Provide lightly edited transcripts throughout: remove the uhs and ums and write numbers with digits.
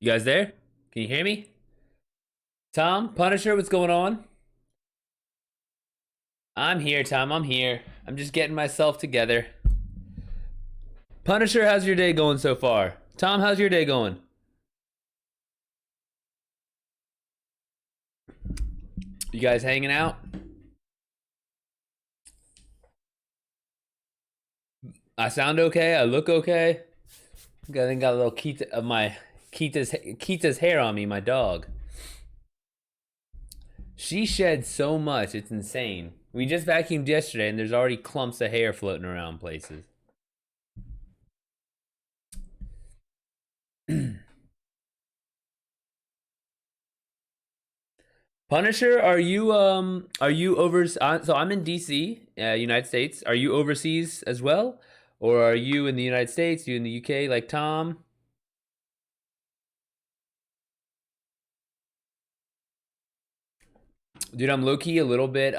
You guys there? Can you hear me? Tom, Punisher, what's going on? I'm here, Tom. I'm here. I'm just getting myself together. Punisher, how's your day going so far? Tom, how's your day going? You guys hanging out? I sound okay. I look okay. I think got a little Kita of my Kita's hair on me. My dog. She sheds so much. It's insane. We just vacuumed yesterday, and there's already clumps of hair floating around places. Punisher, are you over? So I'm in DC, United States. Are you overseas as well, or are you in the United States? You in the UK, like Tom? Dude, I'm low key a little bit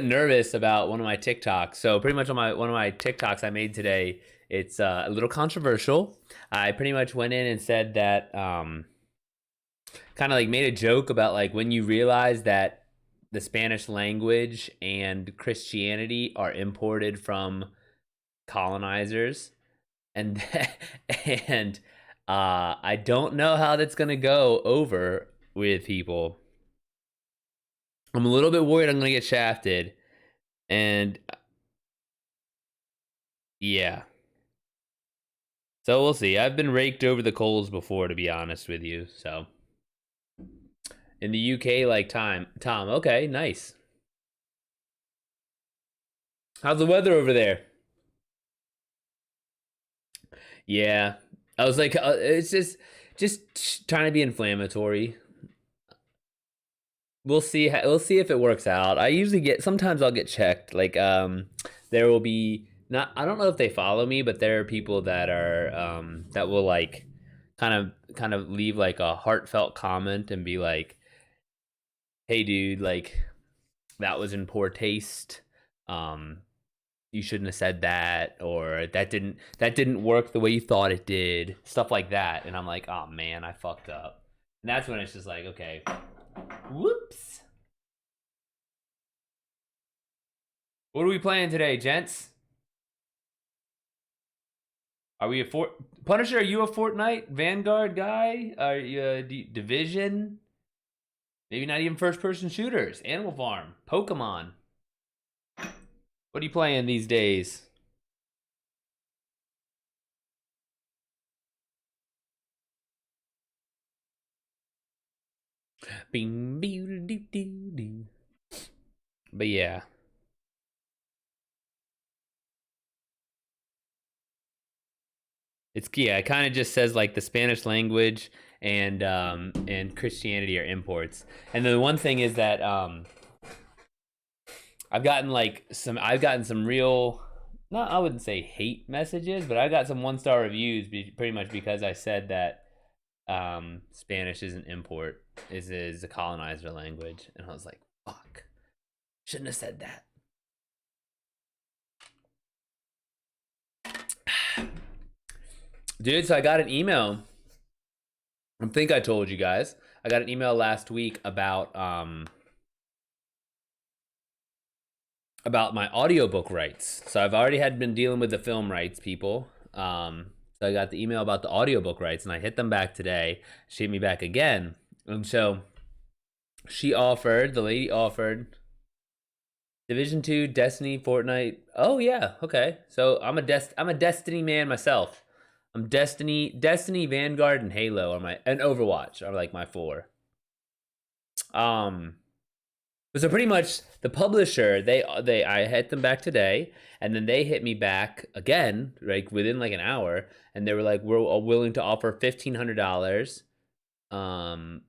nervous about one of my TikToks. So pretty much on my one of my TikToks I made today, it's a little controversial. I pretty much went in and said that kind of like made a joke about like when you realize that the Spanish language and Christianity are imported from colonizers, and and I don't know how that's gonna go over with people. I'm a little bit worried I'm gonna get shafted, and yeah, so we'll see. I've been raked over the coals before, to be honest with you. So in the UK, like Tom. Okay, nice. How's the weather over there? Yeah, I was like, it's just trying to be inflammatory. We'll see if it works out. I usually get sometimes I'll get checked. Like there will be not I don't know if they follow me, but there are people that are that will like kind of leave like a heartfelt comment and be like, "Hey dude, like that was in poor taste. Um you shouldn't have said that, or that didn't work the way you thought it did." Stuff like that. And I'm like, "Oh man, I fucked up." And that's when it's just like, "Okay, whoops." What are we playing today, gents? Are we a Punisher? Are you a Fortnite Vanguard guy? Are you a Division? Maybe not even first-person shooters. Animal Farm, Pokemon. What are you playing these days? Bing, bing, doo, doo, doo. But yeah, it's yeah. It kind of just says like the Spanish language and Christianity are imports. And the one thing is that I've gotten some real, not I wouldn't say hate messages, but I got some 1-star reviews pretty much because I said that Spanish is an import, is a colonizer language, and I was like, fuck, shouldn't have said that. Dude, so I got an email. I think I told you guys. I got an email last week about my audiobook rights. So I've already had been dealing with the film rights people. So I got the email about the audiobook rights, and I hit them back today. She hit me back again, and so the lady offered Division 2, Destiny, Fortnite. Oh yeah, okay. So I'm a Destiny man myself. I'm Destiny, Vanguard, and Halo and Overwatch are like my four. Um, So pretty much the publisher, they I hit them back today, and then they hit me back again, like within like an hour, and they were like, "We're willing to offer $1,500, um,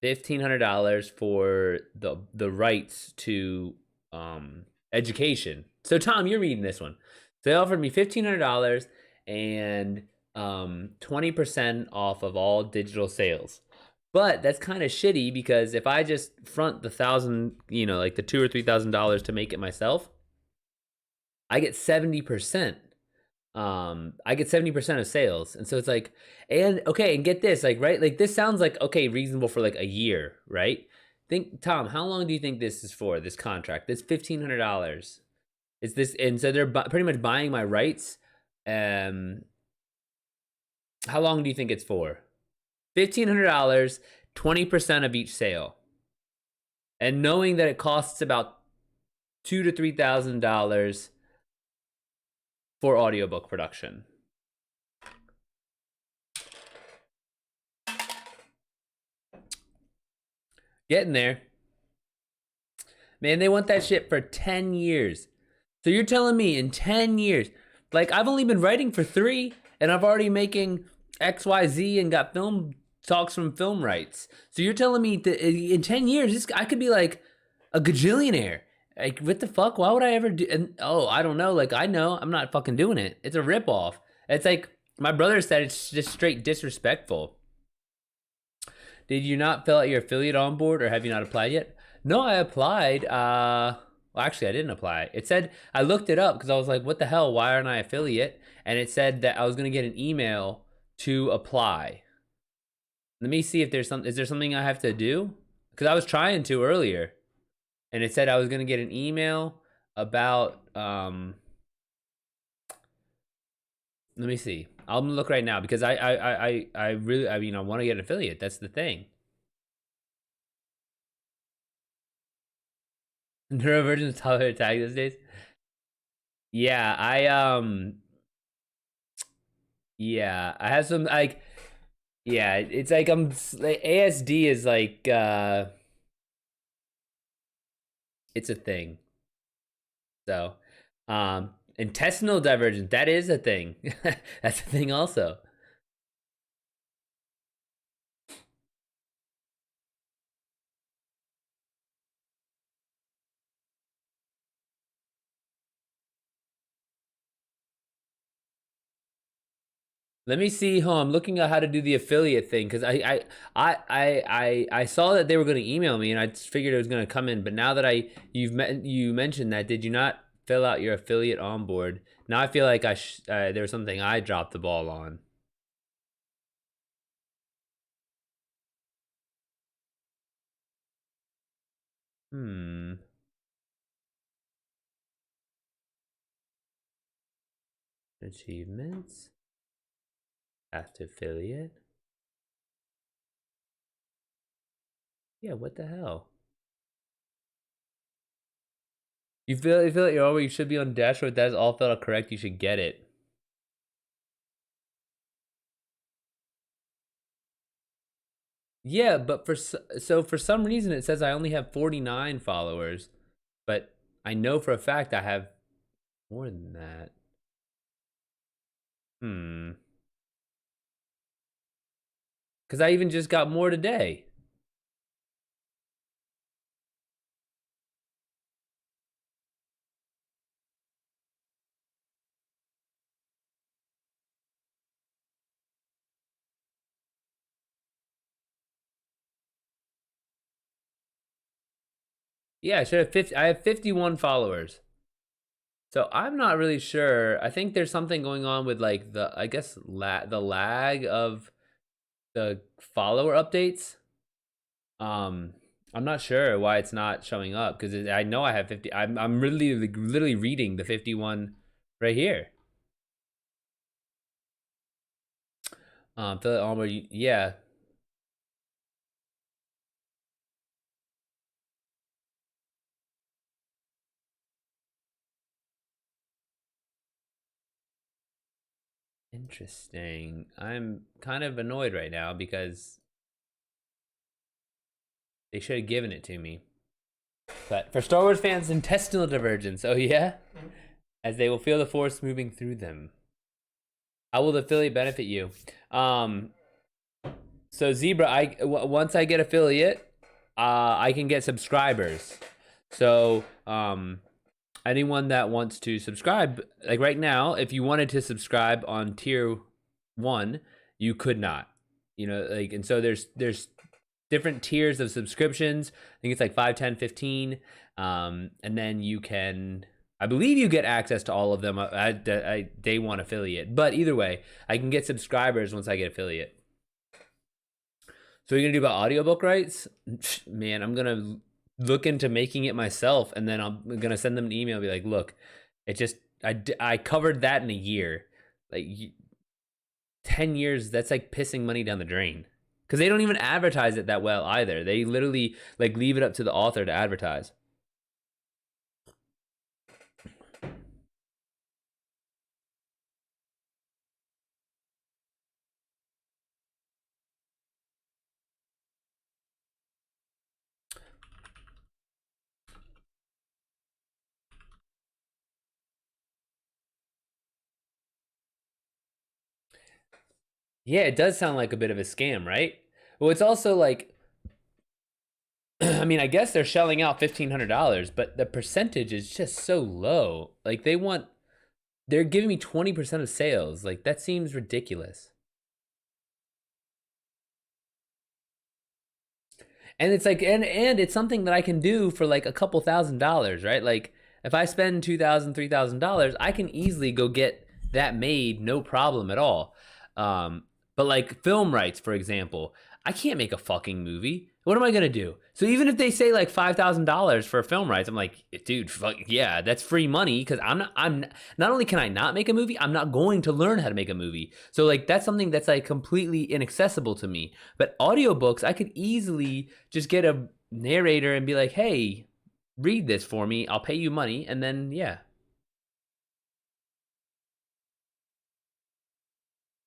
$1,500 for the rights to education." So Tom, you're reading this one. So they offered me $1,500 and 20% off of all digital sales. But that's kind of shitty because if I just front the thousand, like the $2,000 or $3,000 to make it myself, I get 70%. I get 70% of sales. And so it's like, and okay, and get this, like, right? Like this sounds like okay, reasonable for like a year, right? Think, Tom, how long do you think this is for, this contract? This $1,500. Is this, and so they're pretty much buying my rights. Um, how long do you think it's for? $1,500, 20% of each sale. And knowing that it costs about $2,000 to $3,000 for audiobook production. Getting there. Man, they want that shit for 10 years. So you're telling me in 10 years, like I've only been writing for 3 and I've already making XYZ and got film talks from film rights. So you're telling me that in 10 years, I could be like a gajillionaire. Like, what the fuck? Why would I ever do? And oh, I don't know. Like, I know I'm not fucking doing it. It's a ripoff. It's like my brother said, it's just straight disrespectful. Did you not fill out your affiliate on board, or have you not applied yet? No, I applied. Well, actually, I didn't apply. It said, I looked it up because I was like, what the hell? Why aren't I affiliate? And it said that I was going to get an email to apply. Let me see if there's some. Is there something I have to do? Because I was trying to earlier, and it said I was going to get an email about. Let me see. I'm gonna look right now because I really, I mean, I want to get an affiliate. That's the thing. Neuroversion is how to tag these days. Yeah, yeah, I have some like, yeah, it's like like ASD is like it's a thing. So, intestinal divergence, that is a thing. That's a thing also. Let me see. I'm looking at how to do the affiliate thing because I saw that they were going to email me and I just figured it was going to come in. But now that you mentioned that, did you not fill out your affiliate on board? Now I feel like there was something I dropped the ball on. Hmm. Achievements. Path to affiliate. Yeah. What the hell? You feel like you should be on the dashboard. That is all filled out correct. You should get it. Yeah, but for some reason it says I only have 49 followers, but I know for a fact I have more than that. Hmm. Because I even just got more today. Yeah, I should have 50. I have 51 followers. So I'm not really sure. I think there's something going on with like I guess the lag of the follower updates. Um, I'm not sure why it's not showing up because I know I have 50. I'm really literally reading the 51 right here. Fill it on where yeah. Interesting. I'm kind of annoyed right now because they should have given it to me. But for Star Wars fans, intestinal divergence. Oh yeah, as they will feel the force moving through them. How will the affiliate benefit you? Um, so Zebra, once I get affiliate, I can get subscribers. So anyone that wants to subscribe, like right now, if you wanted to subscribe on tier 1, you could not. You know, like, and so there's different tiers of subscriptions. I think it's like 5, 10, 15. And then you can I believe you get access to all of them. Day one affiliate, but either way, I can get subscribers once I get affiliate. So what are you gonna do about audiobook rights? Man, I'm gonna look into making it myself, and then I'm gonna send them an email and be like, look, it just I covered that in a year. Like 10 years, that's like pissing money down the drain. Because they don't even advertise it that well either. They literally like leave it up to the author to advertise. Yeah, it does sound like a bit of a scam, right? Well, it's also like, I mean, I guess they're shelling out $1,500, but the percentage is just so low. Like they're giving me 20% of sales. Like that seems ridiculous. And it's like, and it's something that I can do for like a couple $1,000s, right? Like if I spend $2,000, $3,000, I can easily go get that made, no problem at all. But like film rights, for example, I can't make a fucking movie. What am I gonna do? So even if they say like $5,000 for film rights, I'm like, dude, fuck yeah, that's free money because I'm not only can I not make a movie, I'm not going to learn how to make a movie. So like that's something that's like completely inaccessible to me. But audiobooks, I could easily just get a narrator and be like, hey, read this for me. I'll pay you money, and then yeah,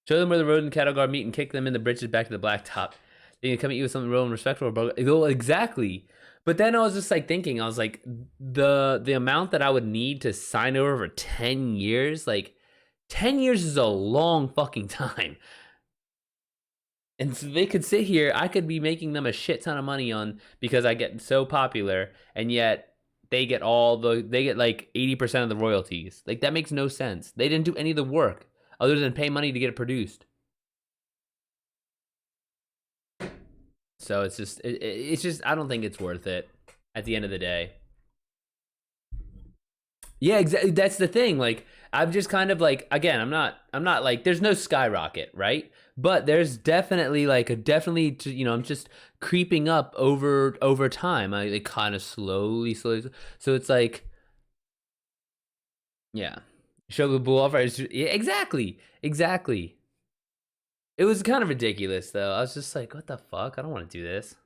show them where the road and cattle guard meet and kick them in the britches back to the blacktop. They can come at you with something real and respectful. Bro. Exactly. But then I was just like thinking, I was like, the amount that I would need to sign over for 10 years, like 10 years is a long fucking time. And so they could sit here, I could be making them a shit ton of money on because I get so popular, and yet they get like 80% of the royalties. Like that makes no sense. They didn't do any of the work other than pay money to get it produced. So it's just I don't think it's worth it at the end of the day. Yeah, exactly. That's the thing. Like I'm just kind of like again, I'm not like there's no skyrocket, right? But there's definitely like a definitely I'm just creeping up over time. I like kind of slowly. So it's like yeah, show the bull off. Right? Yeah, exactly. It was kind of ridiculous though. I was just like, what the fuck? I don't want to do this.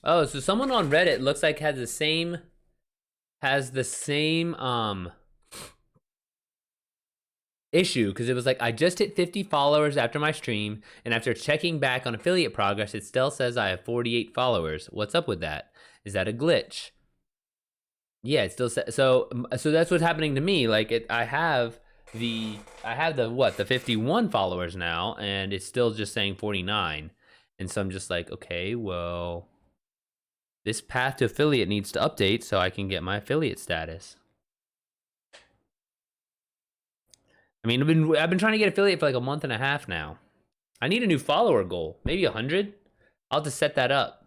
Oh, so someone on Reddit looks like has the same issue because it was like I just hit 50 followers after my stream, and after checking back on affiliate progress, it still says I have 48 followers. What's up with that? Is that a glitch? Yeah, it still says so that's what's happening to me. Like I have the 51 followers now, and it's still just saying 49. And so I'm just like, okay, well, this path to affiliate needs to update so I can get my affiliate status. I mean, I've been trying to get affiliate for like a month and a half now. I need a new follower goal, maybe 100. I'll have to set that up.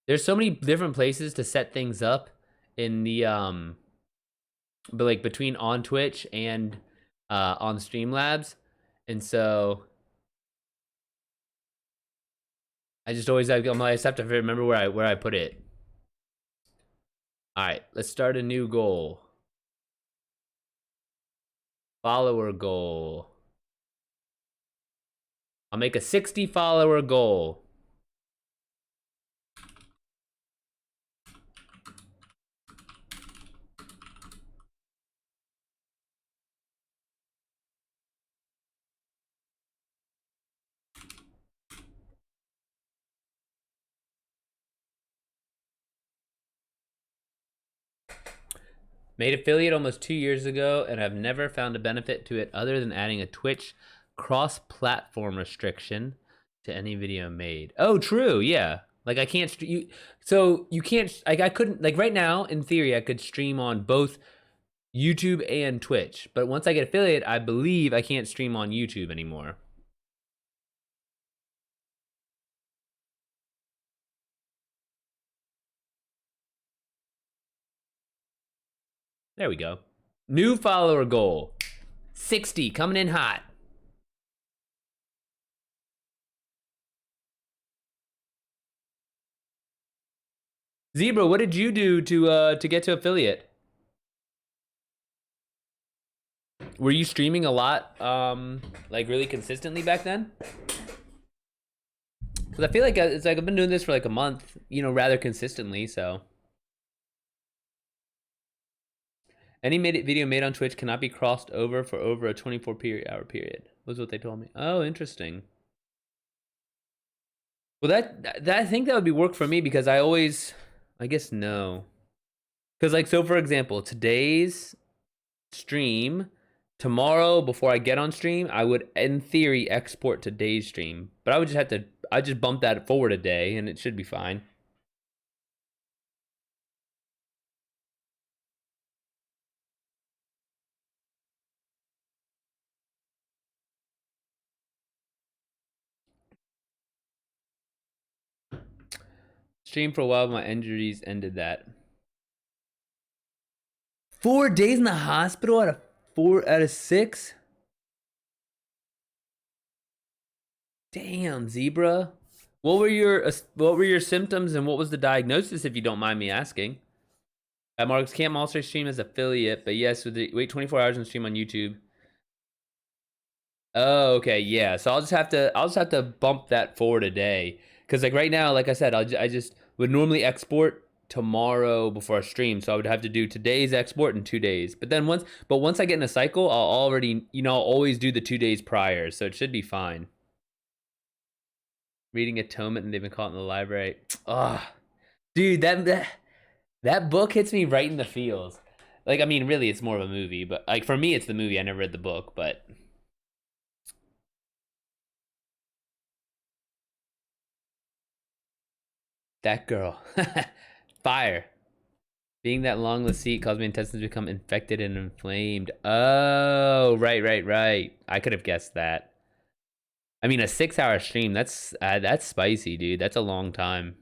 There's so many different places to set things up in the but like between on Twitch and on Streamlabs, and so I just always I just have to remember where I put it. All right, let's start a new goal. Follower goal. I'll make a 60 follower goal. Made affiliate almost 2 years ago, and I've never found a benefit to it other than adding a Twitch cross-platform restriction to any video made. Oh, true. Yeah. Like I can't so you can't like I couldn't like right now in theory I could stream on both YouTube and Twitch, but once I get affiliate, I believe I can't stream on YouTube anymore. There we go. New follower goal. 60 coming in hot. Zebra, what did you do to get to affiliate? Were you streaming a lot, like really consistently back then? Because I feel like it's like I've been doing this for like a month, you know, rather consistently. So any video made on Twitch cannot be crossed over for over a 24-hour period. Was what they told me. Oh, interesting. Well, that I think that would be work for me because I guess no. Because like so, for example, today's stream, tomorrow before I get on stream, I would in theory export today's stream, but I would just have to I just bump that forward a day and it should be fine. Stream for a while, my injuries ended that. 4 days in the hospital out of 4 out of 6? Damn, Zebra. What were your symptoms and what was the diagnosis, if you don't mind me asking? Marks can't also stream as affiliate, but yes, wait 24 hours and stream on YouTube. Oh, okay, yeah. So I'll just have to bump that forward a day, because like right now, like I said, I just would normally export tomorrow before I stream, so I would have to do today's export in 2 days. But then once I get in a cycle, I'll already I'll always do the 2 days prior, so it should be fine. Reading Atonement and they've been caught in the library. Oh, dude, that book hits me right in the feels. Like, I mean, really, it's more of a movie, but like for me, it's the movie. I never read the book, but that girl, fire. Being that long the seat caused my intestines to become infected and inflamed. Oh, right. I could have guessed that. I mean, a 6-hour stream. That's spicy, dude. That's a long time.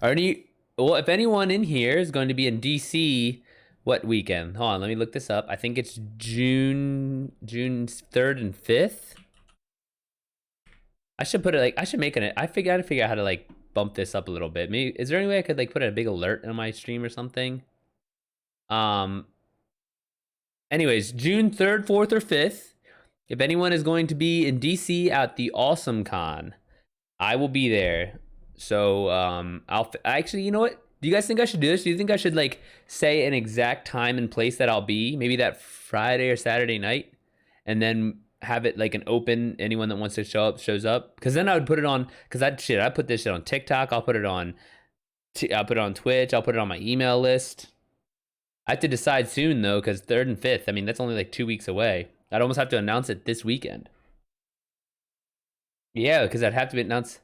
Well, if anyone in here is going to be in DC, what weekend? Hold on, let me look this up. I think it's June 3rd and 5th. I should put it like I should make it. I gotta figure out how to like bump this up a little bit. Maybe is there any way I could like put a big alert on my stream or something? Anyways, June 3rd, 4th, or 5th. If anyone is going to be in DC at the Awesome Con, I will be there. So I'll actually, you know what? Do you guys think I should do this? Do you think I should like say an exact time and place that I'll be? Maybe that Friday or Saturday night, and then have it like an open. Anyone that wants to show up shows up. Because then I would put it on. Because I put this shit on TikTok. I'll put it on. I'll put it on Twitch. I'll put it on my email list. I have to decide soon though, because 3rd and 5th. I mean, that's only like 2 weeks away. I'd almost have to announce it this weekend. Yeah, because I'd have to announce.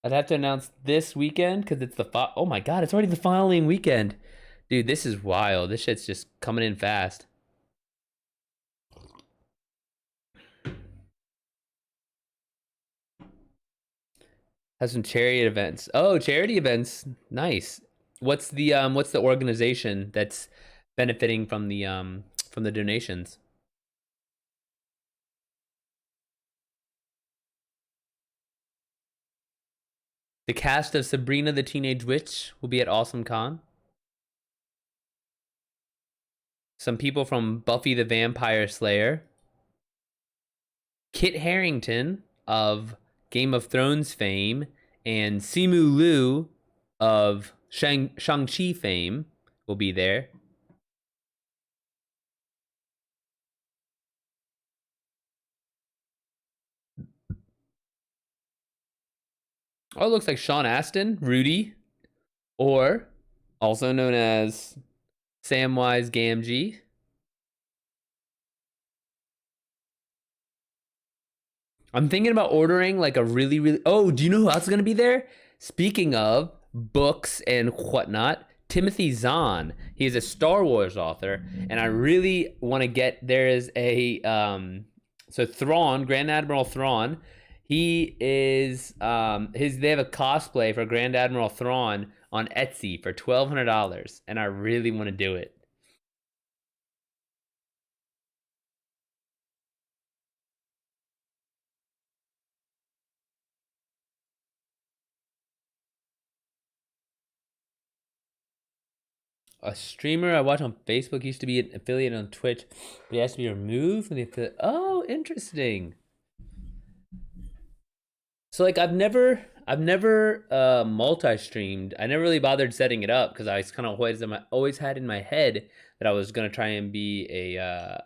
I'd have to announce this weekend because it's oh my god, it's already the following weekend. Dude, this is wild. This shit's just coming in fast. Has some charity events. Oh, charity events. Nice. What's the organization that's benefiting from the donations? The cast of Sabrina the Teenage Witch will be at Awesome Con. Some people from Buffy the Vampire Slayer. Kit Harington of Game of Thrones fame and Simu Liu of Shang-Chi fame will be there. Oh, it looks like Sean Astin, Rudy, or also known as Samwise Gamgee. I'm thinking about ordering like a really, really. Oh, do you know who else is gonna be there? Speaking of books and whatnot, Timothy Zahn. He's a Star Wars author, and I really want to get. There is a so Thrawn, Grand Admiral Thrawn. He is his. They have a cosplay for Grand Admiral Thrawn on Etsy for $1,200, and I really want to do it. A streamer I watch on Facebook used to be an affiliate on Twitch, but he has to be removed from the affiliate. Oh, interesting. So like I've never multi-streamed. I never really bothered setting it up because I was kind of always had in my head that I was gonna try and be a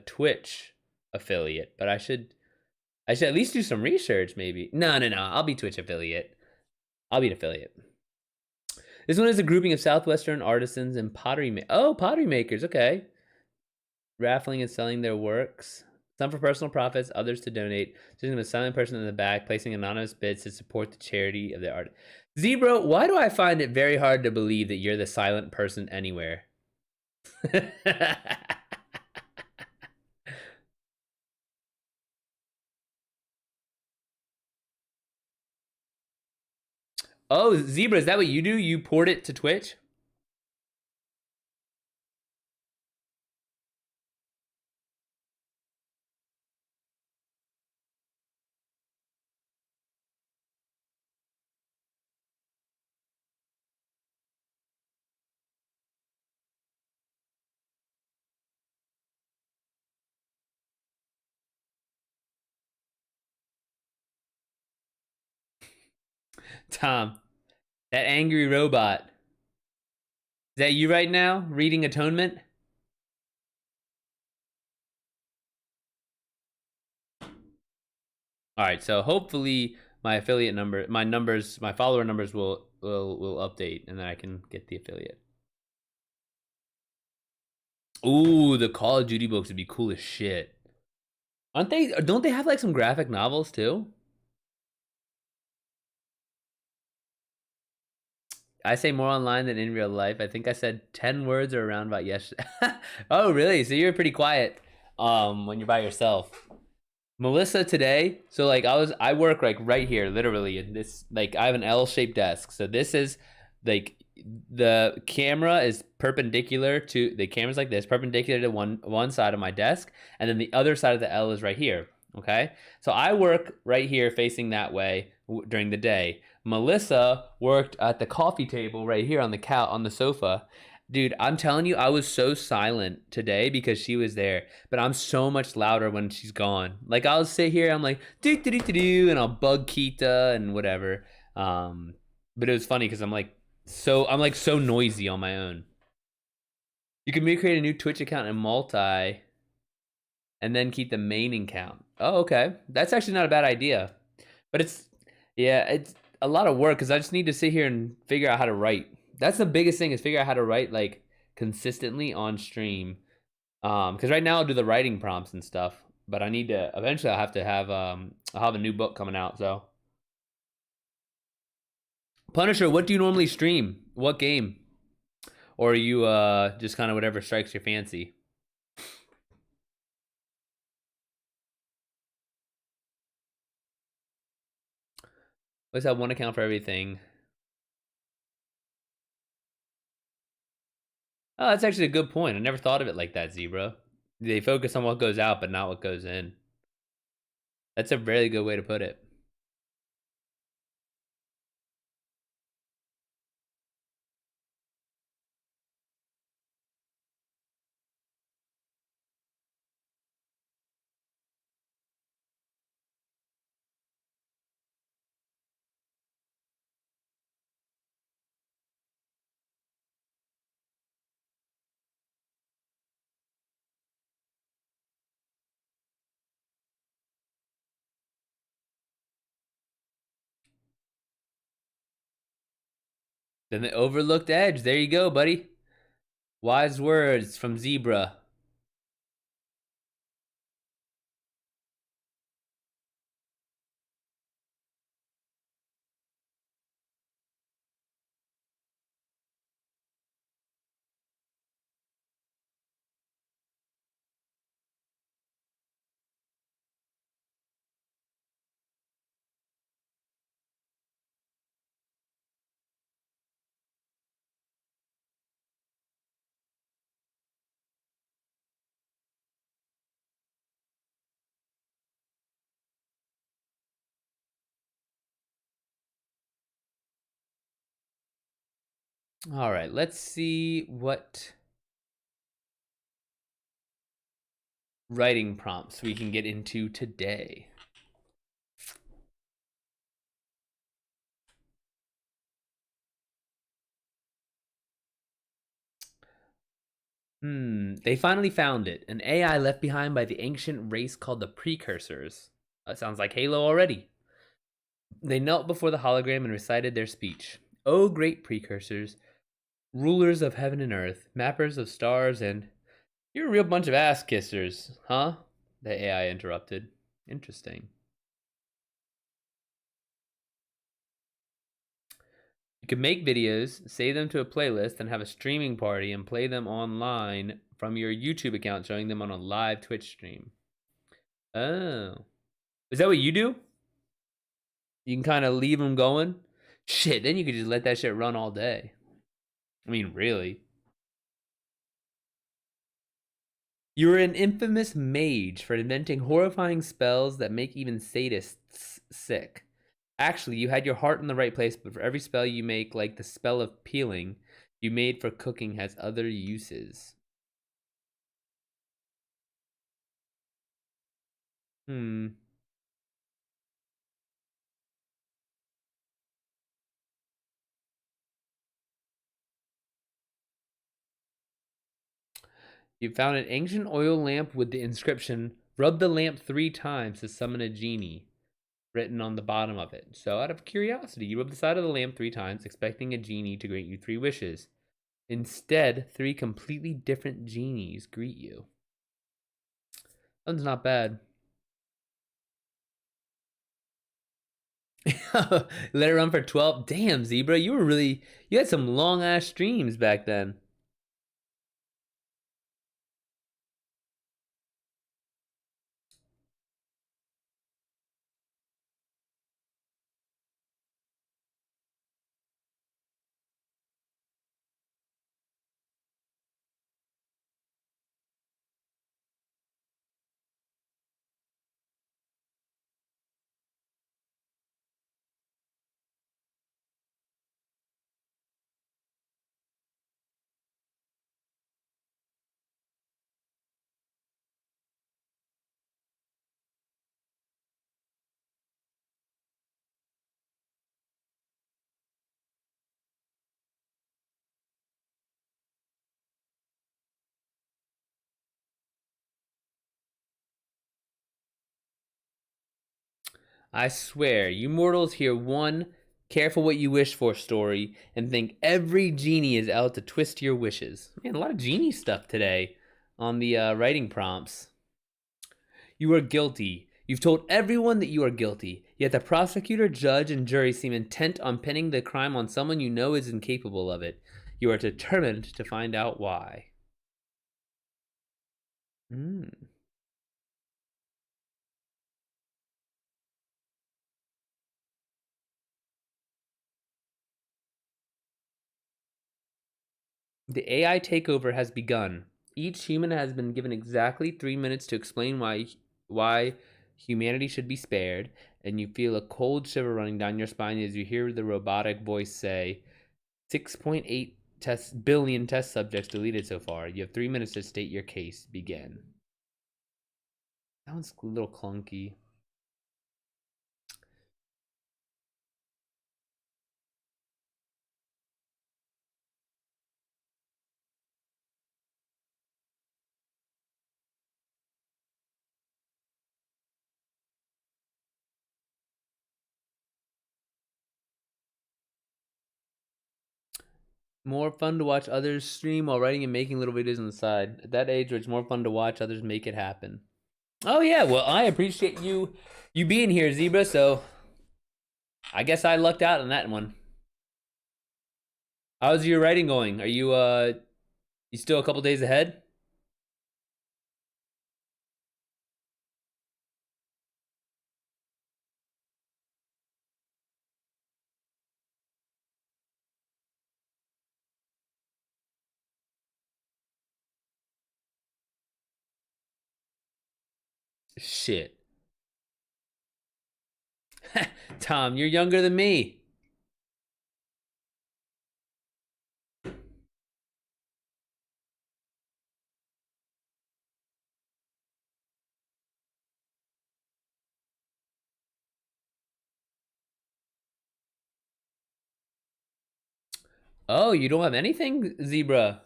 Twitch affiliate, but I should at least do some research maybe. No, no, no. I'll be Twitch affiliate. I'll be an affiliate. This one is a grouping of Southwestern artisans and pottery makers. Okay. Raffling and selling their works. Some for personal profits, others to donate. Choosing a silent person in the back, placing anonymous bids to support the charity of the art. Zebra, why do I find it very hard to believe that you're the silent person anywhere? Oh, Zebra, is that what you do? You port it to Twitch? Tom, that angry robot. Is that you right now? Reading Atonement? All right, so hopefully my follower numbers will update, and then I can get the affiliate. Ooh, the Call of Duty books would be cool as shit. Aren't they? Don't they have like some graphic novels too? I say more online than in real life. I think I said 10 words or around about yesterday. Oh, really? So you're pretty quiet when you're by yourself. Melissa today, so like I work like right here, literally, in this like I have an L-shaped desk. So this is like the camera is perpendicular to the camera's like this, perpendicular to one side of my desk, and then the other side of the L is right here. Okay, so I work right here facing that way during the day. Melissa worked at the coffee table right here on the sofa. Dude, I'm telling you, I was so silent today because she was there, but I'm so much louder when she's gone. Like I'll sit here, I'm like do do do do do, and I'll bug Kita and whatever. But it was funny because I'm like so noisy on my own. You can create a new Twitch account and multi, and then keep the main account. Oh, okay, that's actually not a bad idea. But it's a lot of work because I just need to sit here and figure out how to write. That's the biggest thing is figure out how to write like consistently on stream. Because right now I'll do the writing prompts and stuff, but I need to eventually I'll have a new book coming out. So Punisher, what do you normally stream? What game? Or are you just kind of whatever strikes your fancy? Let's have one account for everything. Oh, that's actually a good point. I never thought of it like that, Zebra. They focus on what goes out, but not what goes in. That's a very good way to put it. Then the overlooked edge. There you go, buddy. Wise words from Zebra. All right, let's see what writing prompts we can get into today. They finally found it. An AI left behind by the ancient race called the Precursors. That sounds like Halo already. They knelt before the hologram and recited their speech. O great precursors, rulers of heaven and earth, mappers of stars, and you're a real bunch of ass kissers, huh? The AI interrupted. Interesting. You can make videos, save them to a playlist, and have a streaming party and play them online from your YouTube account, showing them on a live Twitch stream. Oh. Is that what you do? You can kind of leave them going? Shit, then you could just let that shit run all day. I mean, really. You were an infamous mage for inventing horrifying spells that make even sadists sick. Actually, you had your heart in the right place, but for every spell you make, like the spell of peeling you made for cooking, has other uses. Hmm. You found an ancient oil lamp with the inscription, rub the lamp 3 times to summon a genie, written on the bottom of it. So, out of curiosity, you rub the side of the lamp 3 times, expecting a genie to grant you 3 wishes. Instead, 3 completely different genies greet you. Sounds not bad. Let it run for 12. Damn, Zebra, you had some long ass streams back then. I swear, you mortals hear one careful what you wish for story and think every genie is out to twist your wishes. Man, a lot of genie stuff today on the writing prompts. You are guilty. You've told everyone that you are guilty, yet the prosecutor, judge, and jury seem intent on pinning the crime on someone you know is incapable of it. You are determined to find out why. Hmm. The AI takeover has begun. Each human has been given exactly 3 minutes to explain why humanity should be spared, and you feel a cold shiver running down your spine as you hear the robotic voice say, 6.8 billion test subjects deleted so far. You have 3 minutes to state your case. Begin. That one's a little clunky. More fun to watch others stream while writing and making little videos on the side. At that age where it's more fun to watch others make it happen. Oh yeah, well I appreciate you being here, Zebra, so I guess I lucked out on that one. How's your writing going? Are you still a couple days ahead? Shit. Tom, you're younger than me. Oh, you don't have anything, Zebra?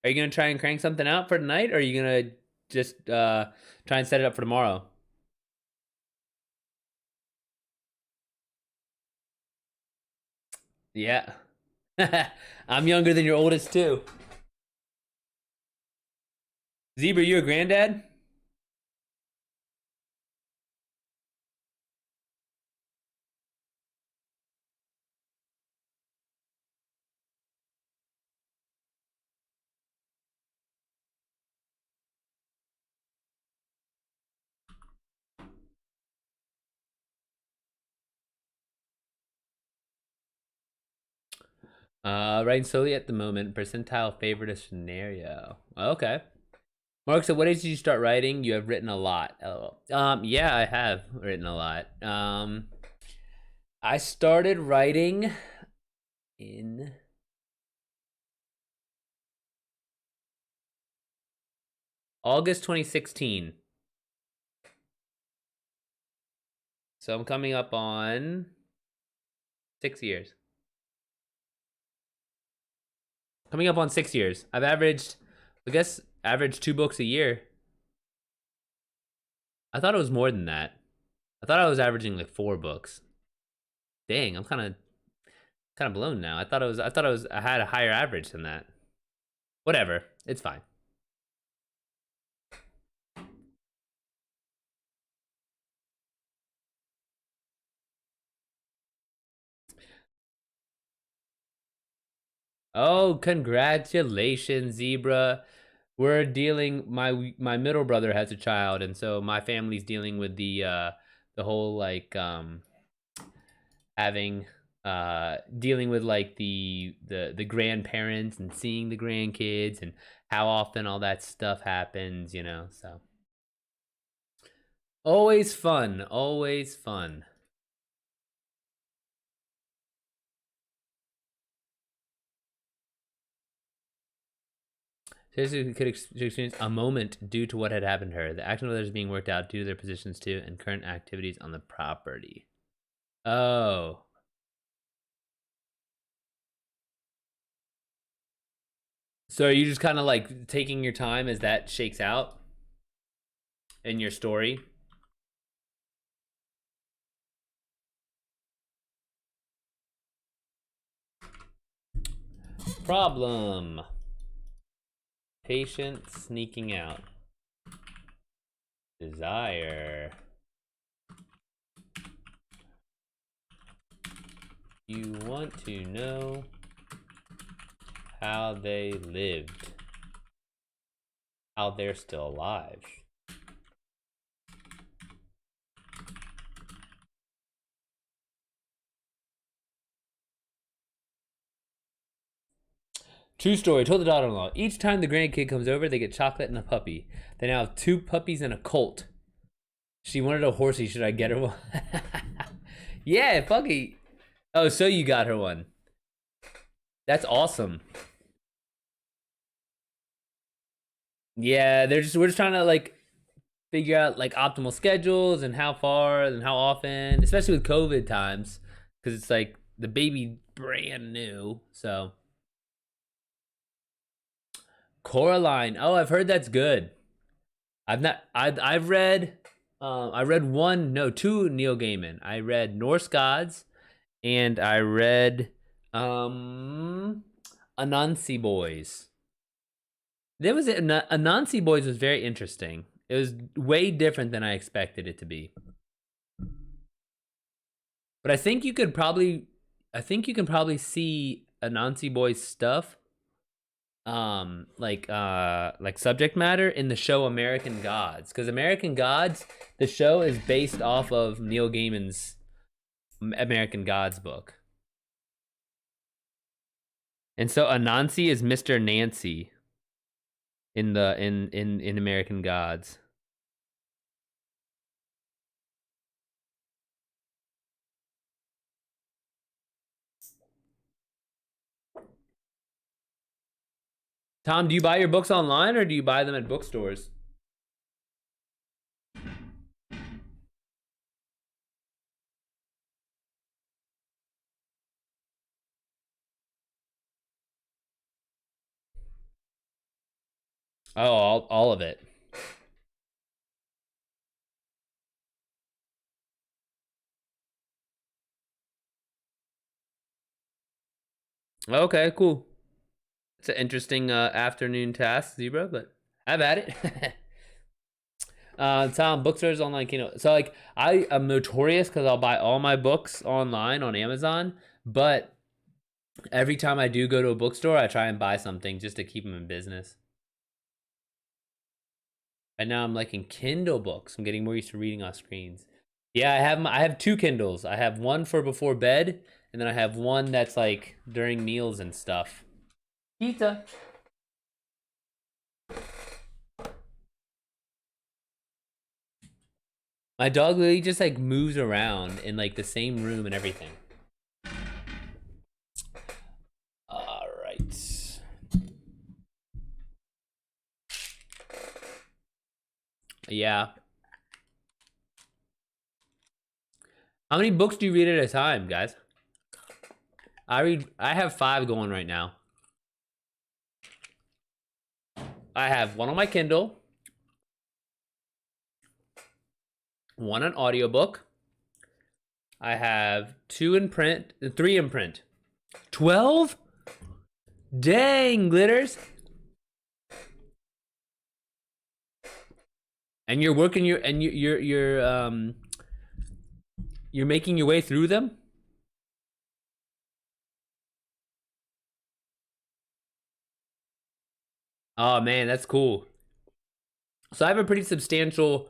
Are you gonna try and crank something out for tonight, or are you gonna just try and set it up for tomorrow? Yeah. I'm younger than your oldest too. Zebra, you a granddad? Writing slowly at the moment. Percentile favorite scenario. Okay. Mark, so what age did you start writing? You have written a lot. LOL. Yeah, I have written a lot. I started writing in August 2016. So I'm coming up on 6 years. Coming up on 6 years. I've averaged, I guess, averaged 2 books a year. I thought it was more than that. I thought I was averaging like 4 books. Dang, I'm kind of blown now. I had a higher average than that. Whatever, it's fine. Oh, congratulations, Zebra. We're dealing my middle brother has a child, and so my family's dealing with the whole like having dealing with like the grandparents and seeing the grandkids and how often all that stuff happens, you know. So always fun, always fun. Seriously, could experience a moment due to what had happened to her. The action of others being worked out due to their positions too, and current activities on the property. Oh, so are you just kind of like taking your time as that shakes out in your story? Problem. Patient sneaking out. Desire. You want to know how they lived, how they're still alive. True story. Told the daughter-in-law. Each time the grandkid comes over, they get chocolate and a puppy. They now have 2 puppies and a colt. She wanted a horsey. Should I get her one? Yeah, fucking. Oh, so you got her one. That's awesome. Yeah, we're just trying to like figure out like optimal schedules and how far and how often, especially with COVID times, because it's like the baby brand new. So Coraline. Oh, I've heard that's good. I've not. I've read. I read one, no, two Neil Gaiman. I read Norse Gods, and I read Anansi Boys. There was Anansi Boys was very interesting. It was way different than I expected it to be. But I think you can probably see Anansi Boys stuff like subject matter in the show American Gods, because American Gods, the show is based off of Neil Gaiman's American Gods book. And so Anansi is Mr. Nancy in the in American Gods. Tom, do you buy your books online or do you buy them at bookstores? Oh, all of it. Okay, cool. It's an interesting afternoon task, Zebra, but have at it. Tom, bookstores online, so like I am notorious because I'll buy all my books online on Amazon, but every time I do go to a bookstore, I try and buy something just to keep them in business. And now I'm liking Kindle books. I'm getting more used to reading off screens. Yeah, I have two Kindles. I have one for before bed, and then I have one that's like during meals and stuff. Pizza. My dog literally just like moves around in like the same room and everything. All right. Yeah. How many books do you read at a time, guys? I have 5 going right now. I have one on my Kindle, one on audiobook. I have 2 in print, 3 in print. 12? Dang, Glitters. And you're working you're making your way through them? Oh man, that's cool. So I have a pretty substantial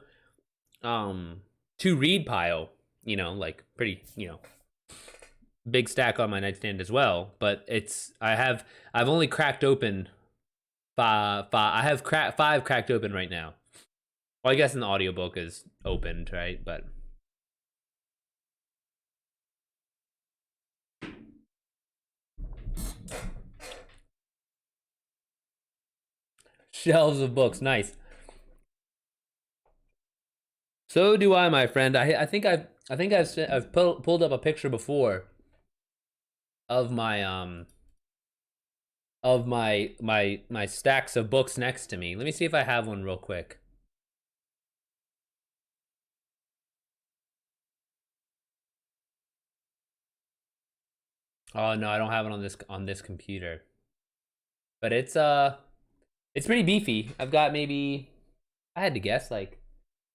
um to read pile, like pretty, big stack on my nightstand as well, but I've only cracked open I have 5 cracked open right now. Well, I guess an audiobook is opened, right? But shelves of books, nice. So do I, my friend. I've pulled up a picture before of my stacks of books next to me. Let me see if I have one real quick. Oh no, I don't have it on this computer. But it's pretty beefy. I've got maybe, I had to guess, like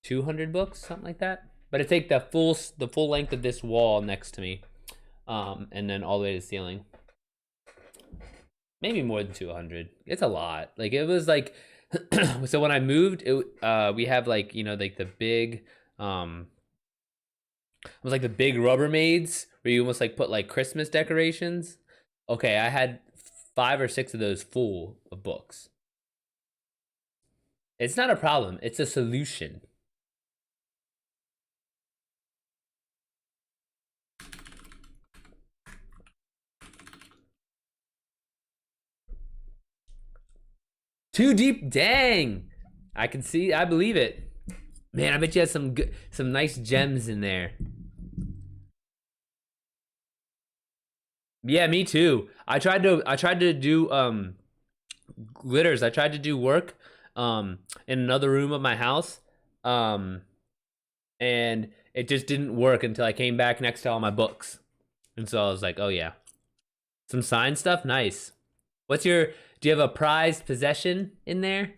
200 books, something like that. But it's like the full length of this wall next to me, and then all the way to the ceiling. Maybe more than 200. It's a lot. Like it was like, so when I moved, we have like, like the big, it was like the big Rubbermaids where you almost like put like Christmas decorations. Okay, I had 5 or 6 of those full of books. It's not a problem. It's a solution. Too deep, dang. I can see. I believe it. Man, I bet you have some nice gems in there. Yeah, me too. I tried to do glitters. I tried to do work in another room of my house. Um and it just didn't work until I came back next to all my books. And so I was like, "Oh yeah. Some signed stuff? Nice." What's your Do you have a prized possession in there?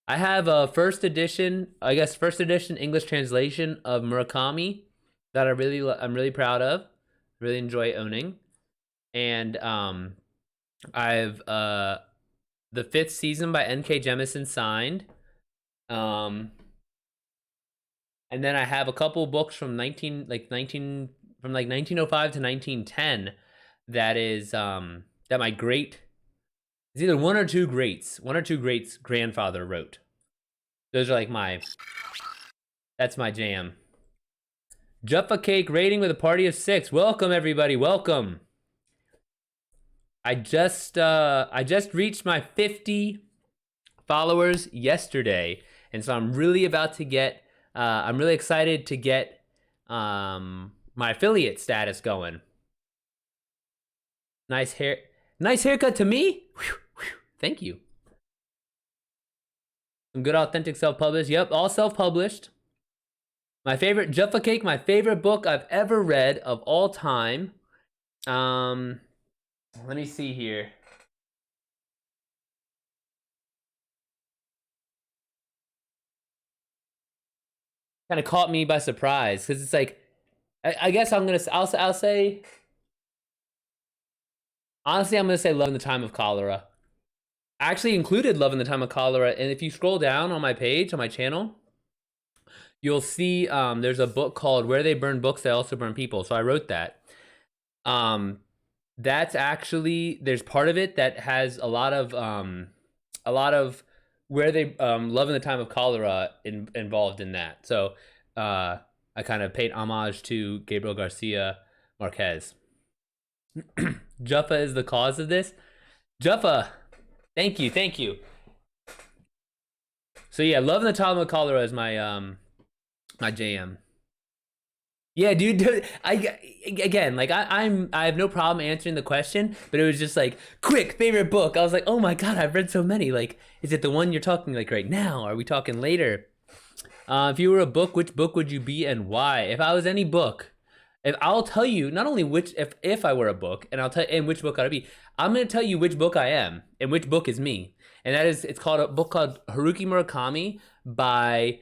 I have a first edition English translation of Murakami that I'm really proud of. Really enjoy owning. And I've the 5th season by N.K. Jemisin signed. Um and then I have a couple books from 1905 to 1910 that is that my great it's either one or two greats grandfather wrote. Those are like that's my jam. Juffa Cake rating with a party of 6. Welcome everybody, welcome. I just reached my 50 followers yesterday, and so I'm really excited to get my affiliate status going. Nice haircut to me. Whew, whew. Thank you. Some good authentic self-published. Yep, all self-published. My favorite Jaffa Cake, my favorite book I've ever read of all time. Let me see here. Kind of caught me by surprise because it's like, I guess I'll say, honestly, I'm gonna say Love in the Time of Cholera. I actually included Love in the Time of Cholera, and if you scroll down on my page on my channel, you'll see there's a book called Where They Burn Books, They Also Burn People. So I wrote that. That's actually, there's part of it that has a lot of where they Love in the Time of Cholera involved in that. So I kind of paid homage to Gabriel Garcia Marquez. Jaffa is the cause of this. Jaffa, thank you. So yeah, Love in the Time of Cholera is my my jam. Yeah, dude. I have no problem answering the question, but it was just like quick favorite book. I was like, oh my god, I've read so many. Like, is it the one you're talking like right now? Are we talking later? If you were a book, which book would you be and why? If I was any book, if I'll tell you not only which if I were a book, and I'll tell and which book I'd be. I'm gonna tell you which book I am and which book is me, and that is it's called a book called Haruki Murakami by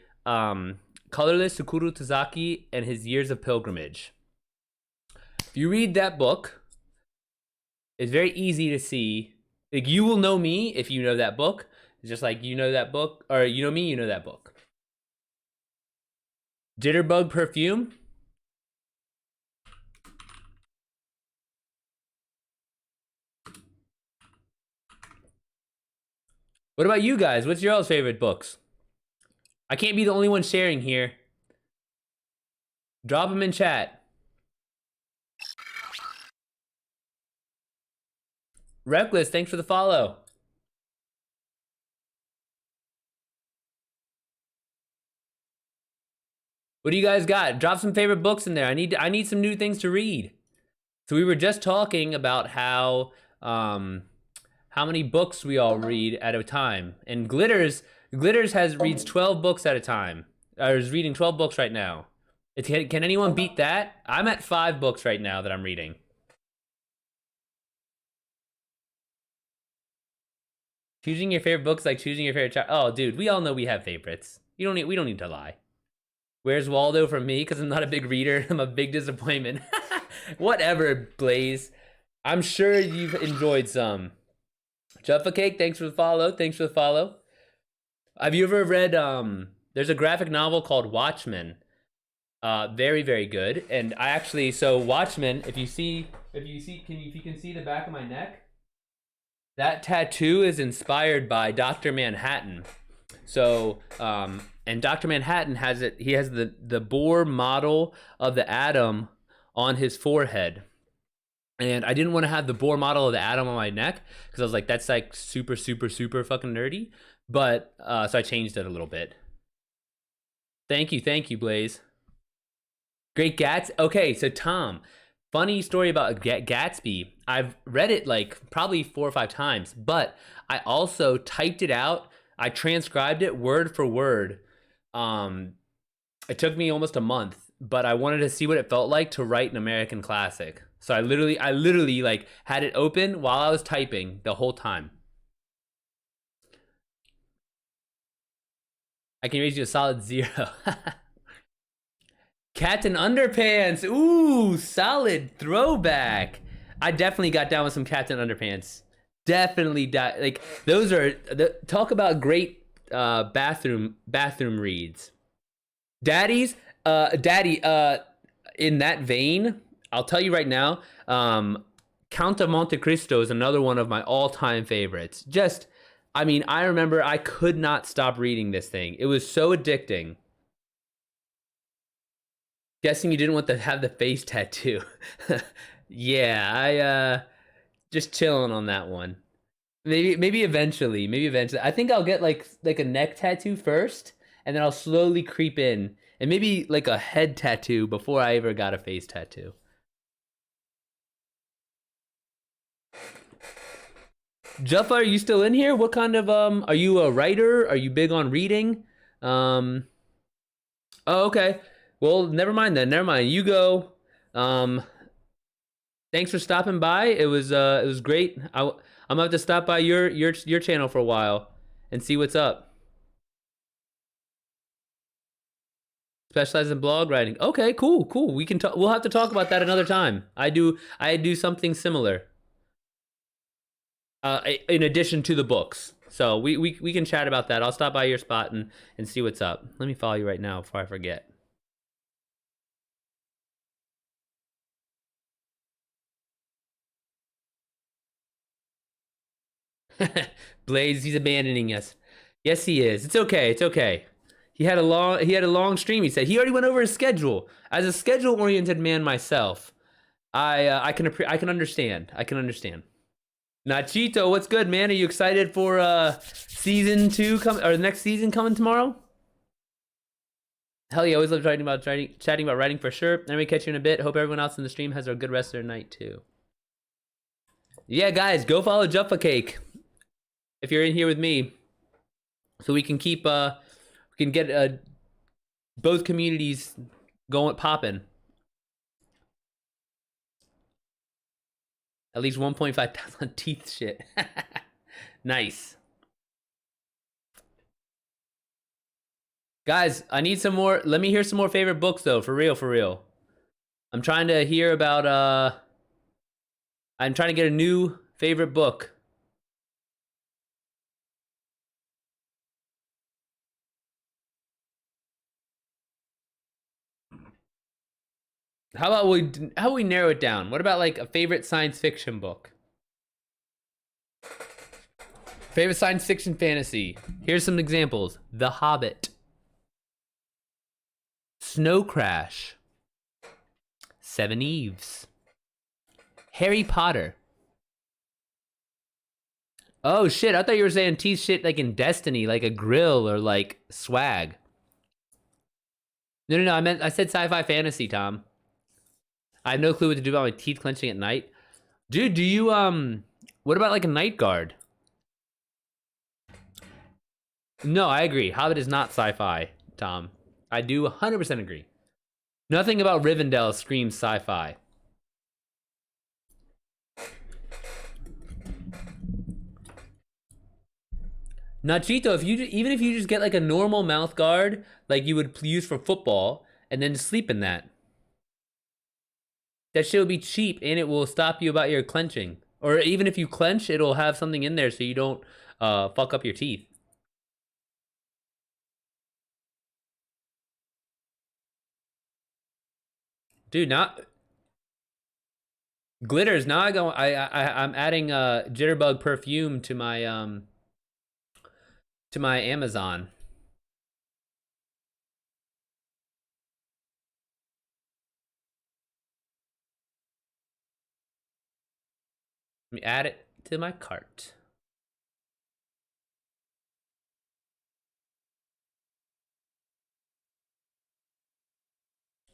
Colorless Sukuru Tazaki and His Years of Pilgrimage. If you read that book, it's very easy to see. Like, you will know me if you know that book. It's just like you know that book, or you know me, you know that book. Jitterbug Perfume. What about you guys? What's your all's favorite books? I can't be the only one sharing here. Drop them in chat. Reckless, thanks for the follow. What do you guys got? Drop some favorite books in there. I need some new things to read. So we were just talking about how many books we all read at a time. And Glitters reads 12 books at a time. Or is reading 12 books right now. Can anyone beat that? I'm at 5 books right now that I'm reading. Choosing your favorite books like choosing your favorite child. Oh, dude, we all know we have favorites. We don't need to lie. Where's Waldo from me? Because I'm not a big reader. I'm a big disappointment. Whatever, Blaze. I'm sure you've enjoyed some. Jaffa Cake, thanks for the follow. Have you ever read there's a graphic novel called Watchmen. Very, very good. And I actually, so Watchmen, if you can see the back of my neck, that tattoo is inspired by Dr. Manhattan. So, and Dr. Manhattan has it, he has the Bohr model of the atom on his forehead. And I didn't want to have the Bohr model of the atom on my neck because I was like, that's like super fucking nerdy. But, so I changed it a little bit. Thank you, Blaze. Great Gatsby. Okay, so Tom, funny story about Gatsby. I've read it like probably 4 or 5 times, but I also typed it out. I transcribed it word for word. It took me almost a month, but I wanted to see what it felt like to write an American classic. So I literally like had it open while I was typing the whole time. I can raise you a solid 0. Captain Underpants. Ooh, solid throwback. I definitely got down with some Captain Underpants. Definitely, like those are talk about great bathroom reads. Daddy, in that vein, I'll tell you right now, Count of Monte Cristo is another one of my all-time favorites. Just, I mean, I remember I could not stop reading this thing. It was so addicting. Guessing you didn't want to have the face tattoo. Yeah, I just chilling on that one. Maybe eventually. I think I'll get like a neck tattoo first, and then I'll slowly creep in, and maybe like a head tattoo before I ever got a face tattoo. Juffa, are you still in here? What kind of are you a writer? Are you big on reading? Um Oh, okay. Well, never mind then. Never mind. You go. Um Thanks for stopping by. It was great. I'm gonna have to stop by your channel for a while and see what's up. Specialize in blog writing. Okay, cool, cool. We can talk. We'll have to talk about that another time. I do something similar. In addition to the books. So we can chat about that. I'll stop by your spot and see what's up. Let me follow you right now before I forget. Blaze, he's abandoning us. Yes, he is. It's okay. It's okay. He had a long stream. He said he already went over his schedule. As a schedule oriented man myself, I can understand. I can understand. Nachito, what's good, man? Are you excited for season 2 or the next season coming tomorrow? Hell yeah, I always love chatting about writing for sure. Let me catch you in a bit. Hope everyone else in the stream has a good rest of their night too. Yeah, guys, go follow Juffa Cake if you're in here with me, so we can keep we can get both communities going popping. At least 1.5 thousand teeth shit. Nice. Guys, I need some more. Let me hear some more favorite books though, for real, for real. I'm trying to hear about I'm trying to get a new favorite book. How about we narrow it down? What about like a favorite science fiction book? Favorite science fiction fantasy. Here's some examples. The Hobbit. Snow Crash. Seven Eves. Harry Potter. Oh shit, I thought you were saying teeth shit like in Destiny, like a grill or like swag. No, I said sci-fi fantasy, Tom. I have no clue what to do about my teeth clenching at night. Dude, do you what about like a night guard? No, I agree. Hobbit is not sci-fi, Tom. I do 100% agree. Nothing about Rivendell screams sci-fi. Nachito, even if you just get like a normal mouth guard, like you would use for football, and then sleep in that. That shit will be cheap, and it will stop you about your clenching. Or even if you clench, it'll have something in there so you don't fuck up your teeth. Dude, not glitters. Now I'm adding Jitterbug perfume to my Amazon. Let me add it to my cart.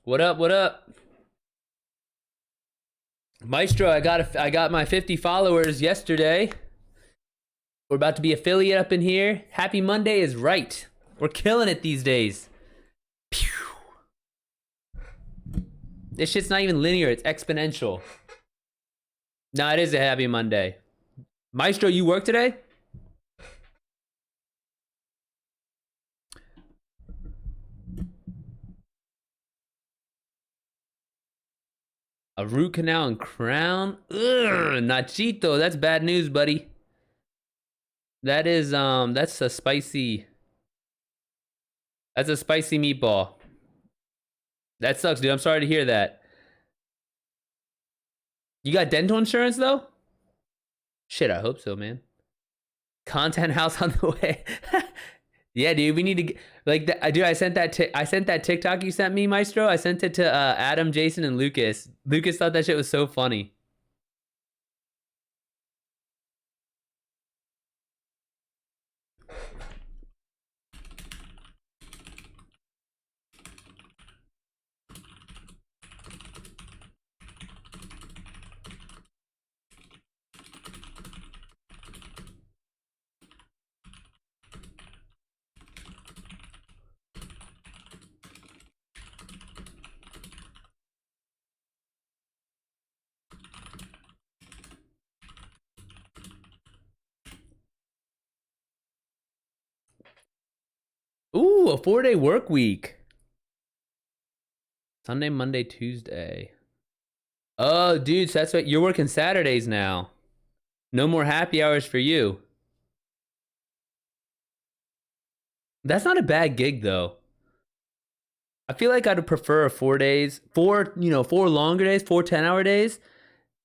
What up? What up? Maestro, I got my 50 followers yesterday. We're about to be affiliate up in here. Happy Monday is right. We're killing it these days. Pew. This shit's not even linear, it's exponential. No, it is a happy Monday. Maestro, you work today? A root canal and crown? Ugh, Nachito, that's bad news, buddy. That is that's a spicy meatball. That sucks, dude. I'm sorry to hear that. You got dental insurance though? Shit, I hope so, man. Content house on the way. Yeah, dude, we need to get, like, dude. I sent that TikTok you sent me, Maestro. I sent it to Adam, Jason, and Lucas. Lucas thought that shit was so funny. Ooh, a 4-day work week. Sunday, Monday, Tuesday. Oh, dude, so that's what you're working Saturdays now. No more happy hours for you. That's not a bad gig though. I feel like I'd prefer 4 days, four longer days, 4 10-hour days,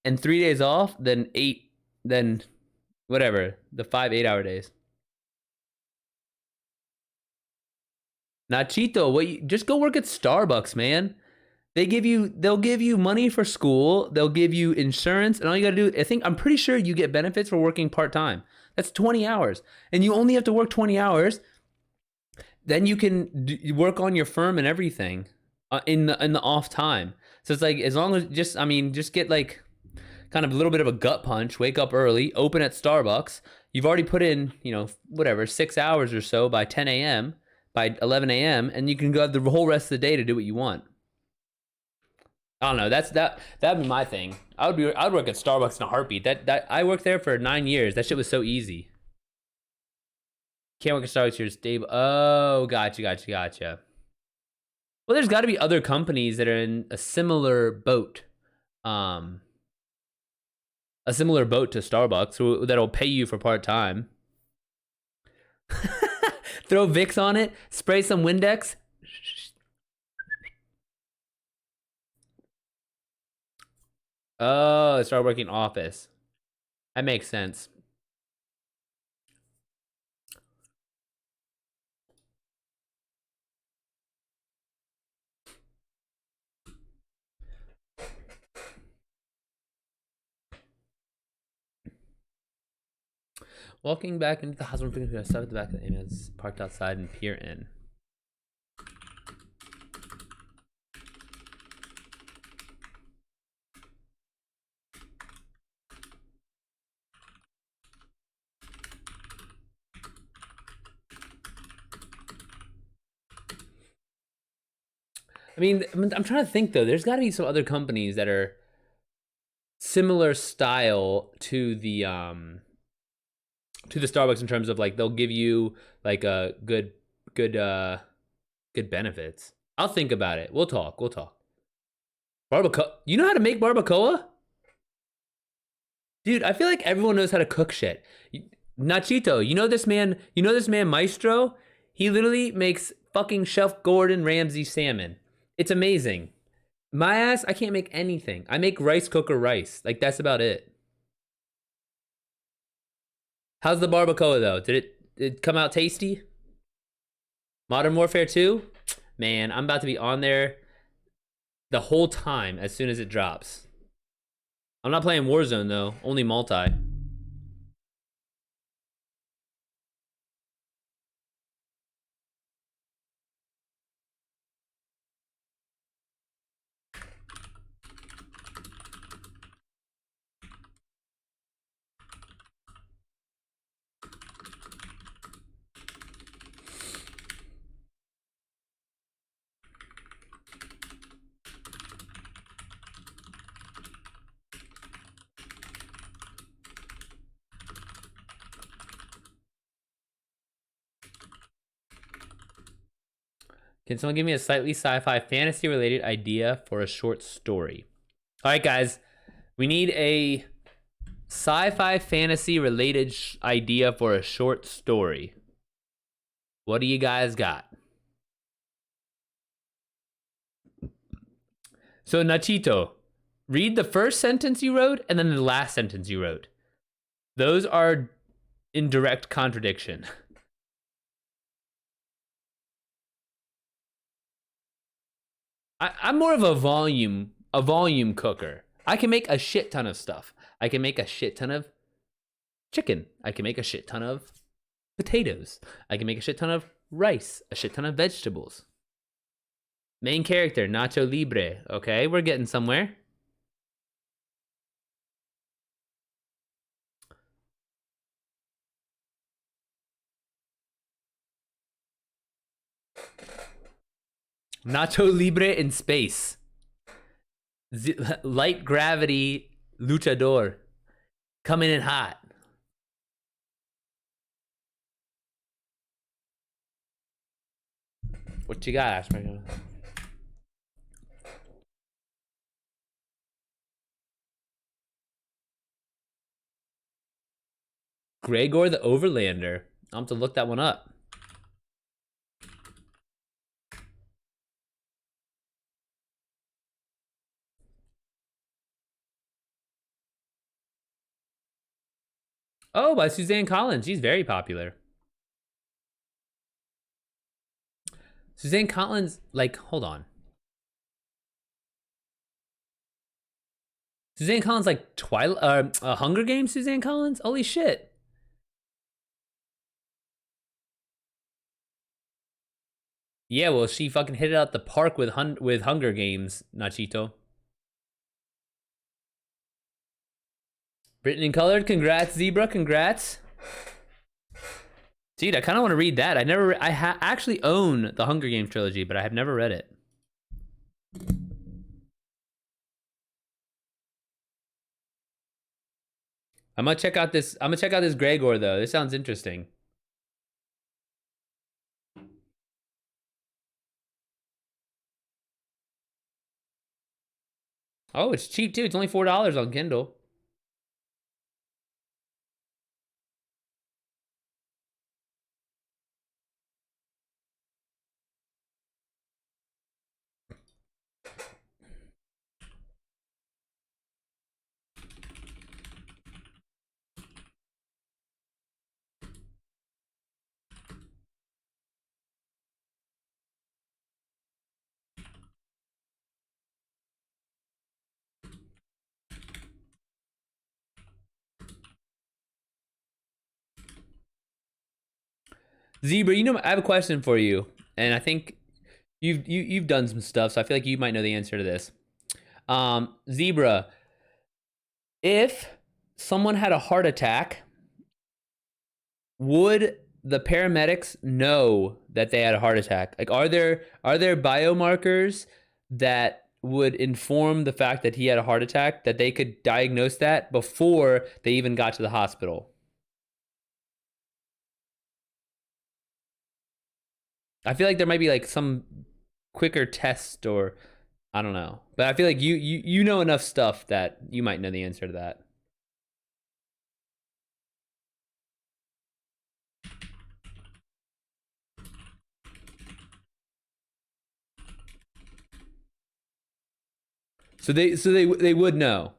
and 3 days off than eight, than whatever, the 5 8-hour days. Nachito, just go work at Starbucks, man. They'll give you money for school, they'll give you insurance, and all you gotta do, I'm pretty sure you get benefits for working part-time. That's 20 hours. And you only have to work 20 hours, then you can work on your firm and everything in the off time. So it's like, as long as just get like kind of a little bit of a gut punch, wake up early, open at Starbucks. You've already put in, whatever, 6 hours or so by 10 a.m., by 11 a.m., and you can go the whole rest of the day to do what you want. I don't know. That'd be my thing. I'd work at Starbucks in a heartbeat. That I worked there for 9 years. That shit was so easy. Can't work at Starbucks. You're stable. Oh, gotcha. Well, there's got to be other companies that are in a similar boat. A similar boat to Starbucks that'll pay you for part time. Throw Vicks on it, spray some Windex. Oh, start working office. That makes sense. Walking back into the hospital, picking up stuff at the back of the ambulance, parked outside and peer in. I mean, I'm trying to think though. There's got to be some other companies that are similar style to the Starbucks in terms of like they'll give you like a good benefits. I'll think about it. We'll talk. Barbacoa. You know how to make barbacoa? Dude, I feel like everyone knows how to cook shit. Nachito, you know this man Maestro? He literally makes fucking Chef Gordon Ramsay salmon. It's amazing. My ass, I can't make anything. I make rice cooker rice. Like, that's about it. How's the barbacoa though? Did it come out tasty? Modern Warfare 2? Man, I'm about to be on there the whole time as soon as it drops. I'm not playing Warzone though, only multi. Can someone give me a slightly sci-fi fantasy related idea for a short story? All right, guys, we need a sci-fi fantasy related idea for a short story. What do you guys got? So, Nachito, read the first sentence you wrote and then the last sentence you wrote. Those are in direct contradiction. I'm more of a volume cooker. I can make a shit ton of stuff. I can make a shit ton of chicken. I can make a shit ton of potatoes. I can make a shit ton of rice, a shit ton of vegetables. Main character, Nacho Libre. Okay, we're getting somewhere. Nacho Libre in space. Light gravity luchador. Coming in hot. What you got, Ashburn? Gregor the Overlander. I'll have to look that one up. Oh, by Suzanne Collins. She's very popular. Suzanne Collins, like, hold on. Suzanne Collins, like Twilight, Hunger Games. Suzanne Collins, holy shit. Yeah, well, she fucking hit it out the park with Hunger Games, Nachito. Written in colored, congrats, Zebra, congrats. Dude, I kind of want to read that. I actually own the Hunger Games trilogy, but I have never read it. I'm gonna check out this Gregor though. This sounds interesting. Oh, it's cheap too. It's only $4 on Kindle. Zebra, I have a question for you, and I think you've done some stuff, so I feel like you might know the answer to this. Zebra, if someone had a heart attack, would the paramedics know that they had a heart attack? Like, are there biomarkers that would inform the fact that he had a heart attack, that they could diagnose that before they even got to the hospital? I feel like there might be like some quicker test, or I don't know. But I feel like you know enough stuff that you might know the answer to that. So they would know.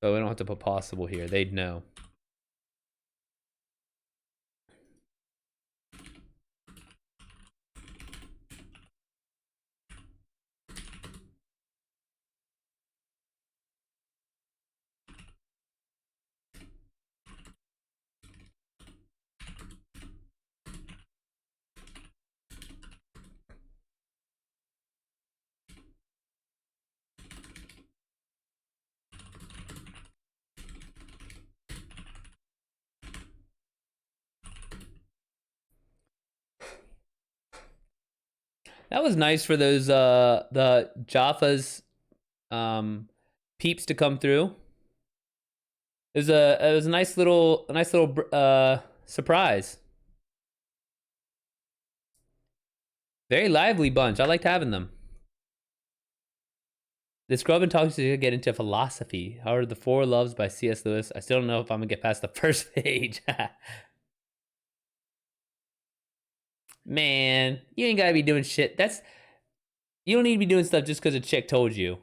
So we don't have to put possible here. They'd know. That was nice for those the Jaffa's peeps to come through. It was a nice little surprise. Very lively bunch. I liked having them. The Scrub and Talks to get into philosophy. However, The Four Loves by C.S. Lewis. I still don't know if I'm gonna get past the first page. Man, you ain't gotta be doing shit. You don't need to be doing stuff just because a chick told you.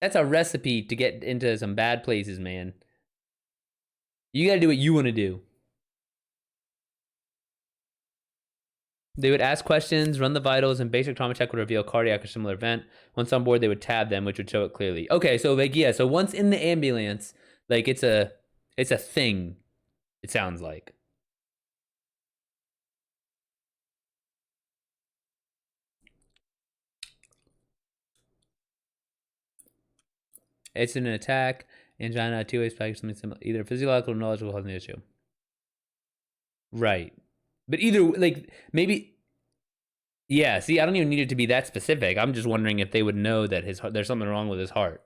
That's a recipe to get into some bad places, man. You gotta do what you want to do. They would ask questions, run the vitals, and basic trauma check would reveal cardiac or similar event. Once on board, they would tab them, which would show it clearly. Okay, so like yeah, so once in the ambulance, like it's a thing. It sounds like. It's an attack, angina, two-way spike, something similar. Either physiological or knowledge will have the issue. Right. But either, like, maybe. Yeah, see, I don't even need it to be that specific. I'm just wondering if they would know that there's something wrong with his heart.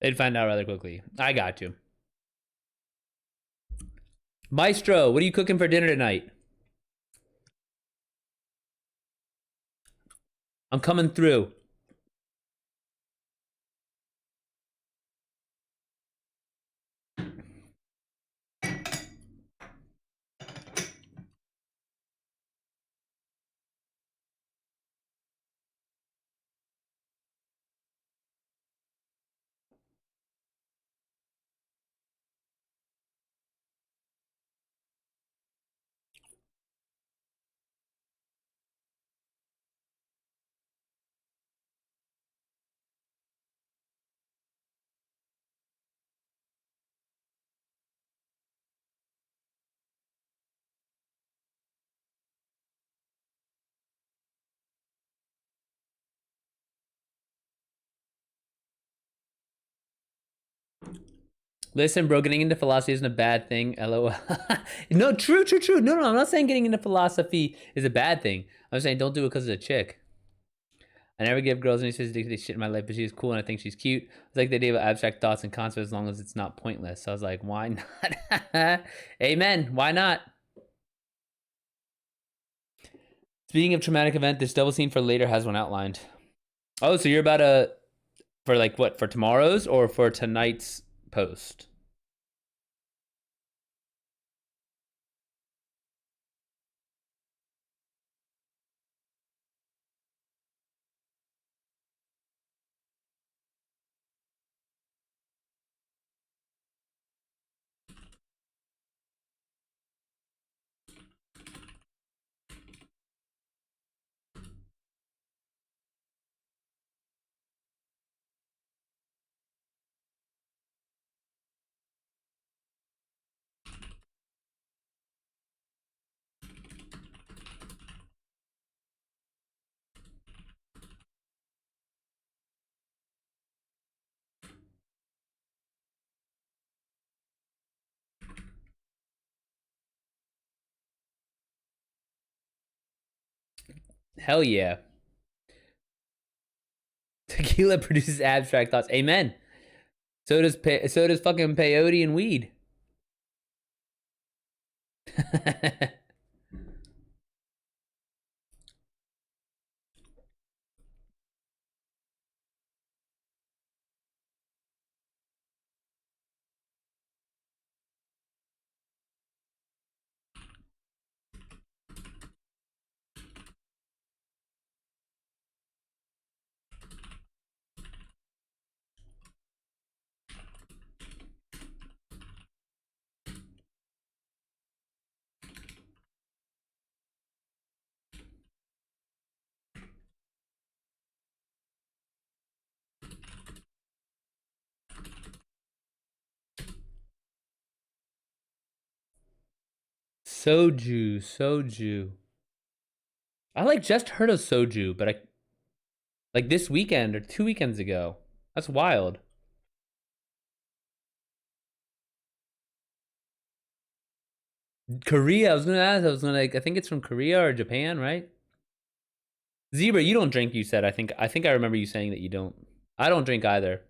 They'd find out rather quickly. I got you. Maestro, what are you cooking for dinner tonight? I'm coming through. Listen, bro, getting into philosophy isn't a bad thing. LOL. No, true. No, I'm not saying getting into philosophy is a bad thing. I'm saying don't do it because of a chick. I never give girls any specific shit in my life, but she's cool and I think she's cute. It's like the idea of abstract thoughts and concepts as long as it's not pointless. So I was like, why not? Amen. Why not? Speaking of traumatic event, this double scene for later has one outlined. Oh, so you're about to for like what, for tomorrow's or for tonight's post? Hell yeah. Tequila produces abstract thoughts. Amen. So does fucking peyote and weed. Soju. I like just heard of soju, but I like this weekend or 2 weekends ago. That's wild. Korea. I was gonna ask. I was gonna like. I think it's from Korea or Japan, right? Zebra, you don't drink. You said. I think I remember you saying that you don't. I don't drink either.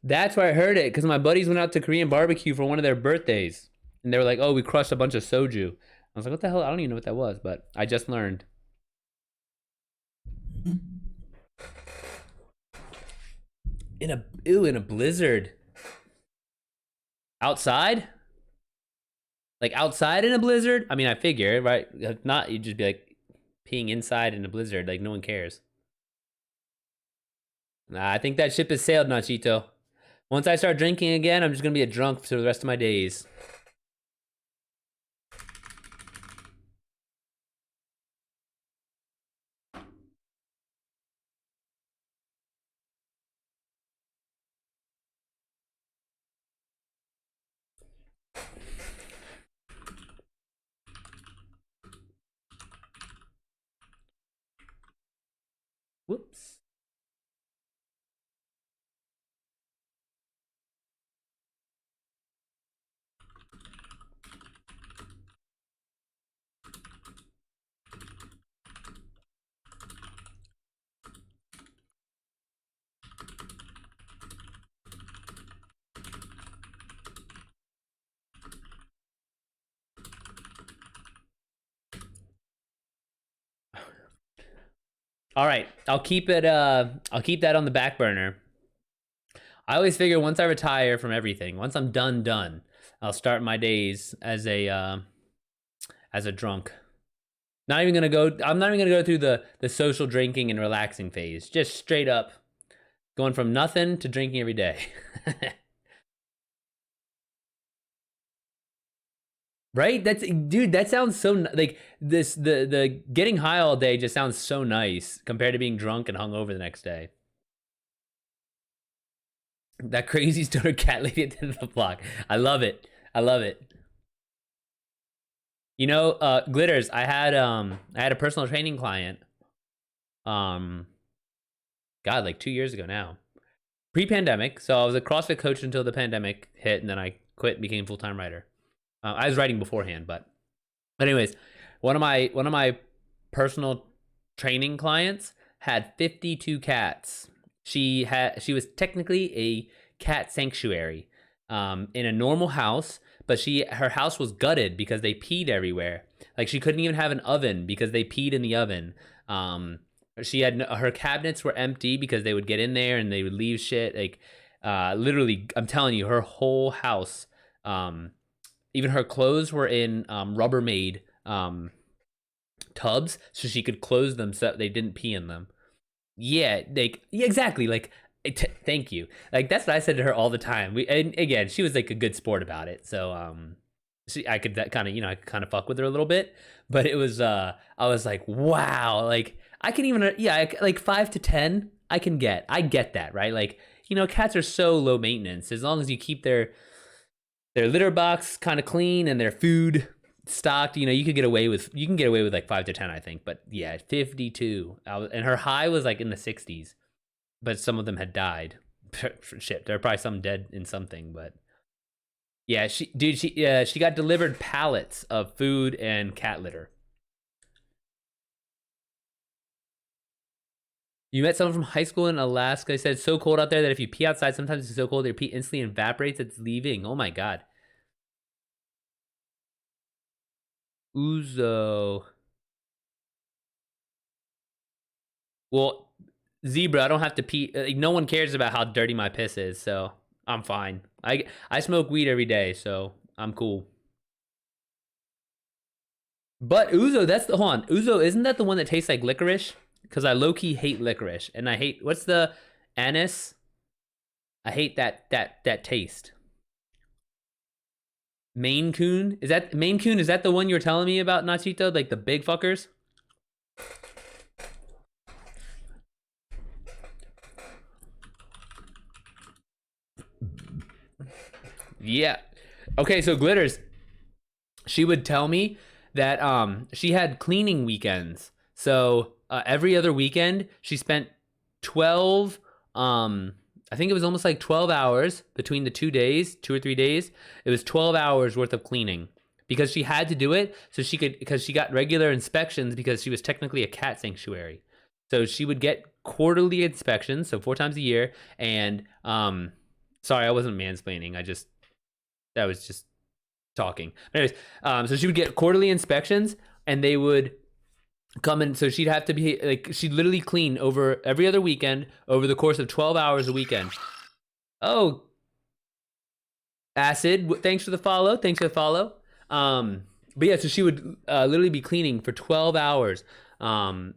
That's where I heard it because my buddies went out to Korean barbecue for one of their birthdays, and they were like, "Oh, we crushed a bunch of soju." I was like, "What the hell? I don't even know what that was," but I just learned. In a blizzard. Outside? Like outside in a blizzard? I mean, I figure, right? If not, you'd just be like peeing inside in a blizzard. Like no one cares. Nah, I think that ship has sailed, Nachito. Once I start drinking again, I'm just gonna be a drunk for the rest of my days. Whoops. All right, I'll keep it. I'll keep that on the back burner. I always figure once I retire from everything, once I'm done, I'll start my days as a drunk. Not even gonna go. I'm not even gonna go through the social drinking and relaxing phase. Just straight up going from nothing to drinking every day. Right? That's dude. That sounds so like this. The getting high all day just sounds so nice compared to being drunk and hungover the next day. That crazy stoner cat lady at the end of the block. I love it. I love it. You know, glitters. I had a personal training client. Um, God, like 2 years ago now, pre-pandemic. So I was a CrossFit coach until the pandemic hit, and then I quit and became full-time writer. I was writing beforehand, but anyways, one of my personal training clients had 52 cats. She was technically a cat sanctuary in a normal house, but her house was gutted because they peed everywhere. Like she couldn't even have an oven because they peed in the oven. She had her cabinets were empty because they would get in there and they would leave shit. Like literally, I'm telling you, her whole house. Even her clothes were in Rubbermaid tubs, so she could close them so they didn't pee in them. Yeah, exactly. Like, thank you. Like that's what I said to her all the time. And again, she was like a good sport about it. So I could that kind of I could kind of fuck with her a little bit, but it was I was like, wow, like I can even like 5 to 10 I get that, right? Like cats are so low maintenance as long as you keep their litter box kind of clean and their food stocked. You can get away with like 5 to 10, I think. But yeah, 52. And her high was like in the 60s, but some of them had died. Shit, there are probably some dead in something, but yeah, she got delivered pallets of food and cat litter. You met someone from high school in Alaska. They said it's so cold out there that if you pee outside, sometimes it's so cold your pee instantly evaporates. It's leaving. Oh my god. Uzo. Well, zebra, I don't have to pee. No one cares about how dirty my piss is, so I'm fine. I smoke weed every day, so I'm cool. But Uzo, that's the hold on. Uzo, isn't that the one that tastes like licorice? Because I low key hate licorice, and I hate what's the anise? I hate that taste. Maine Coon, is that Maine Coon? Is that the one you were telling me about, Nachito? Like the big fuckers? Yeah. Okay, so glitters. She would tell me that she had cleaning weekends. So every other weekend she spent 12 I think it was almost like 12 hours between the 2 days, 2 or 3 days. It was 12 hours worth of cleaning because she had to do it so she could because she got regular inspections because she was technically a cat sanctuary. So she would get quarterly inspections, so 4 times a year. And sorry, I wasn't mansplaining. I was just talking. Anyways, so she would get quarterly inspections, and they would coming. So she'd have to be like, she'd literally clean over every other weekend over the course of 12 hours a weekend. Oh, Acid, thanks for the follow. Thanks for the follow. But yeah, so she would literally be cleaning for 12 hours. Um,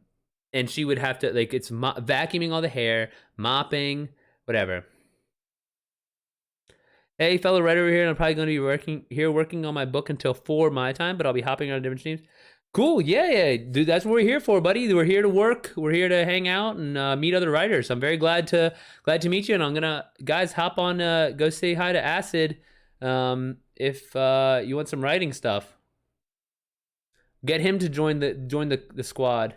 and she would have to, like, it's vacuuming all the hair, mopping, whatever. Hey, fellow writer over here, and I'm probably going to be working on my book until 4 my time, but I'll be hopping on different streams. Cool, yeah, dude, that's what we're here for, buddy. We're here to work. We're here to hang out and meet other writers. I'm very glad to meet you, and I'm gonna, guys, hop on, go say hi to Acid, if you want some writing stuff. Get him to join the squad.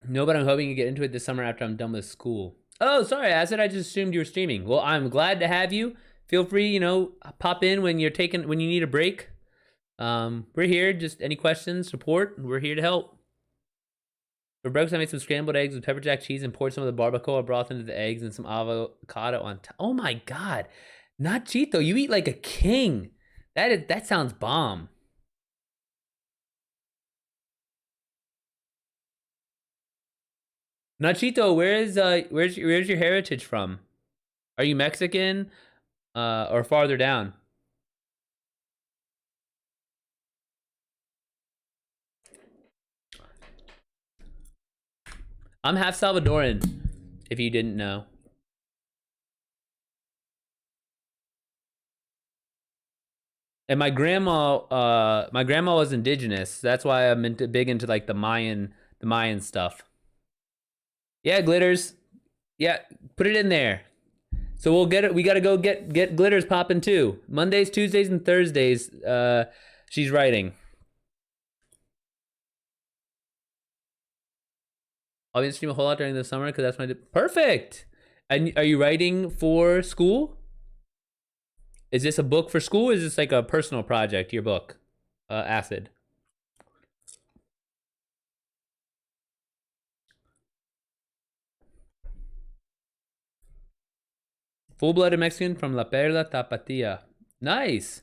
No, but I'm hoping to get into it this summer after I'm done with school. Oh, sorry, Acid. I just assumed you were streaming. Well, I'm glad to have you. Feel free, pop in when when you need a break. We're here. Just any questions, support. We're here to help. For breakfast, I made some scrambled eggs with pepper jack cheese and poured some of the barbacoa broth into the eggs and some avocado on top. Oh my god, not cheat though. You eat like a king. That sounds bomb. Nachito, where's your heritage from? Are you Mexican, or farther down? I'm half Salvadoran, if you didn't know. And my grandma was indigenous. That's why I'm big into like the Mayan stuff. Yeah, glitters. Yeah, put it in there. So we'll get it. We gotta go get glitters popping too. Mondays, Tuesdays, and Thursdays. She's writing. I'll be stream a whole lot during the summer because that's my perfect. And are you writing for school? Is this a book for school? Or is this like a personal project? Your book, Acid. Full-blooded Mexican from La Perla Tapatia. Nice.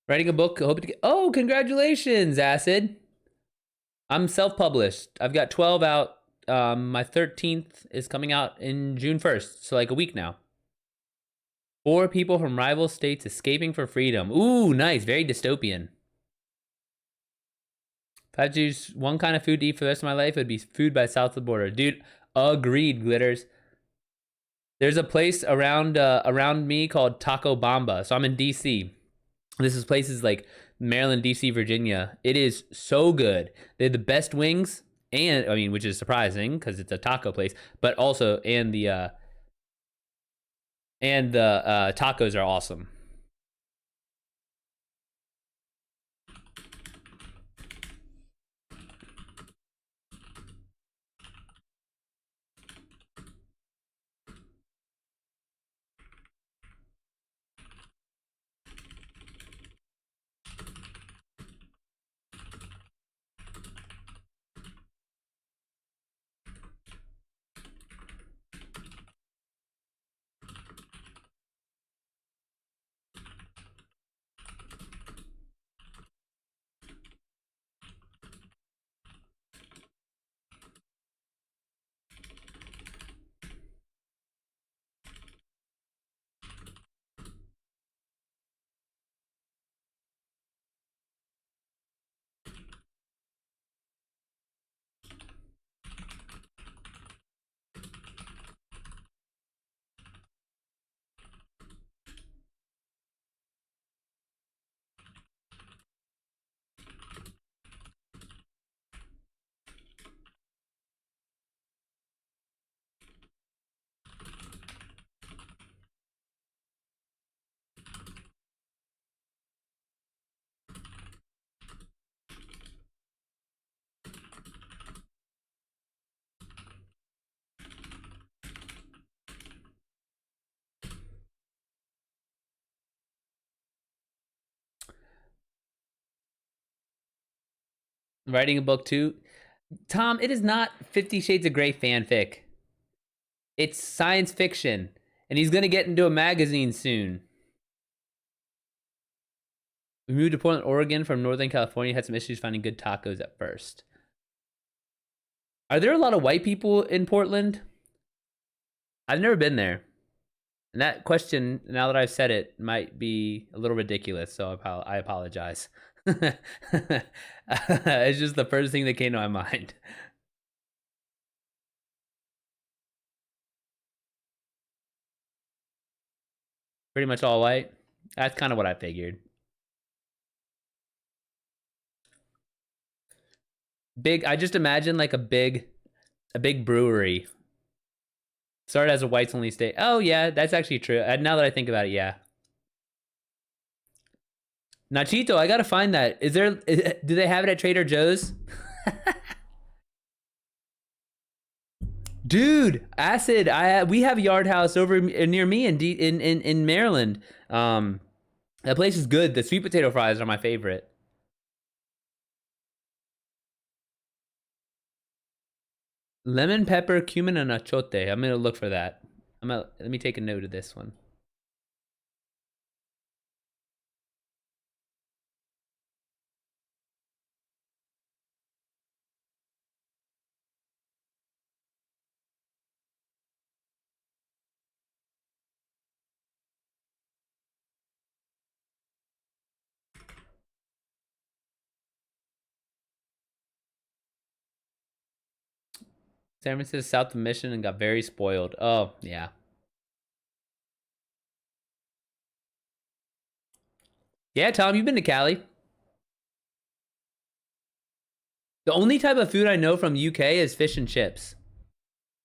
Writing a book. Hope to get. Oh, congratulations, Acid. I'm self-published. I've got 12 out. My 13th is coming out in June 1st, so like a week now. 4 people from rival states escaping for freedom. Ooh, nice. Very dystopian. If I had to choose one kind of food to eat for the rest of my life, it would be food by south of the border. Dude, agreed, Glitters. There's a place around me called Taco Bamba. So I'm in DC. This is places like Maryland, DC, Virginia. It is so good. They have the best wings, and I mean, which is surprising because it's a taco place, but also and the tacos are awesome. Writing a book too. Tom, it is not 50 Shades of Grey fanfic. It's science fiction. And he's going to get into a magazine soon. We moved to Portland, Oregon from Northern California. Had some issues finding good tacos at first. Are there a lot of white people in Portland? I've never been there. And that question, now that I've said it, might be a little ridiculous, so I apologize. It's just the first thing that came to my mind. Pretty much all white. That's kind of what I figured. Big. I just imagine like a big brewery. Started as a whites only state. Oh yeah, that's actually true. Now that I think about it, yeah. Nachito, I gotta find that. Do they have it at Trader Joe's? Dude, acid. We have Yard House over near me in Maryland. That place is good. The sweet potato fries are my favorite. Lemon pepper, cumin, and achote. I'm gonna look for that. Let me take a note of this one. San Francisco, south of Mission, and got very spoiled. Oh yeah. Yeah, Tom, you've been to Cali. The only type of food I know from UK is fish and chips.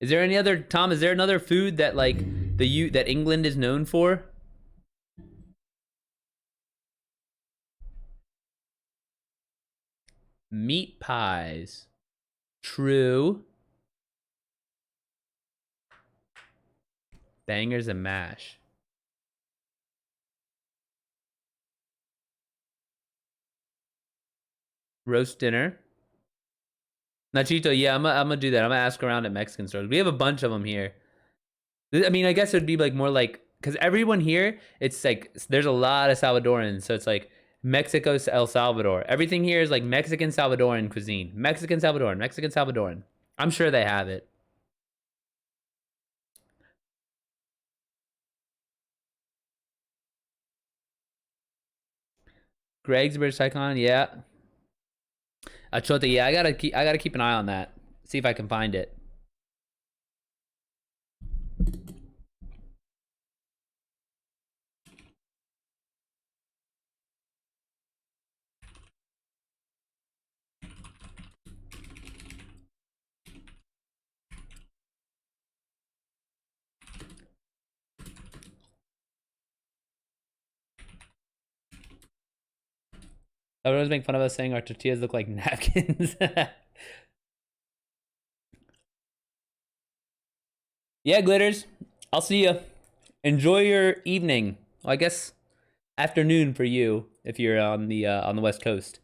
Is there any other Tom? Is there another food that like that England is known for? Meat pies. True. Bangers and mash. Roast dinner. Nachito, yeah, I'm gonna do that. I'm gonna ask around at Mexican stores. We have a bunch of them here. I mean, I guess it would be like more like because everyone here, it's like there's a lot of Salvadorans, so it's like Mexico, El Salvador. Everything here is like Mexican Salvadoran cuisine. Mexican Salvadoran, Mexican Salvadoran. I'm sure they have it. Greg's British Icon, yeah. Achota, yeah, I gotta keep an eye on that. See if I can find it. Everyone's making fun of us saying our tortillas look like napkins. Yeah, glitters. I'll see you. Enjoy your evening. Well, I guess afternoon for you if you're on the West Coast.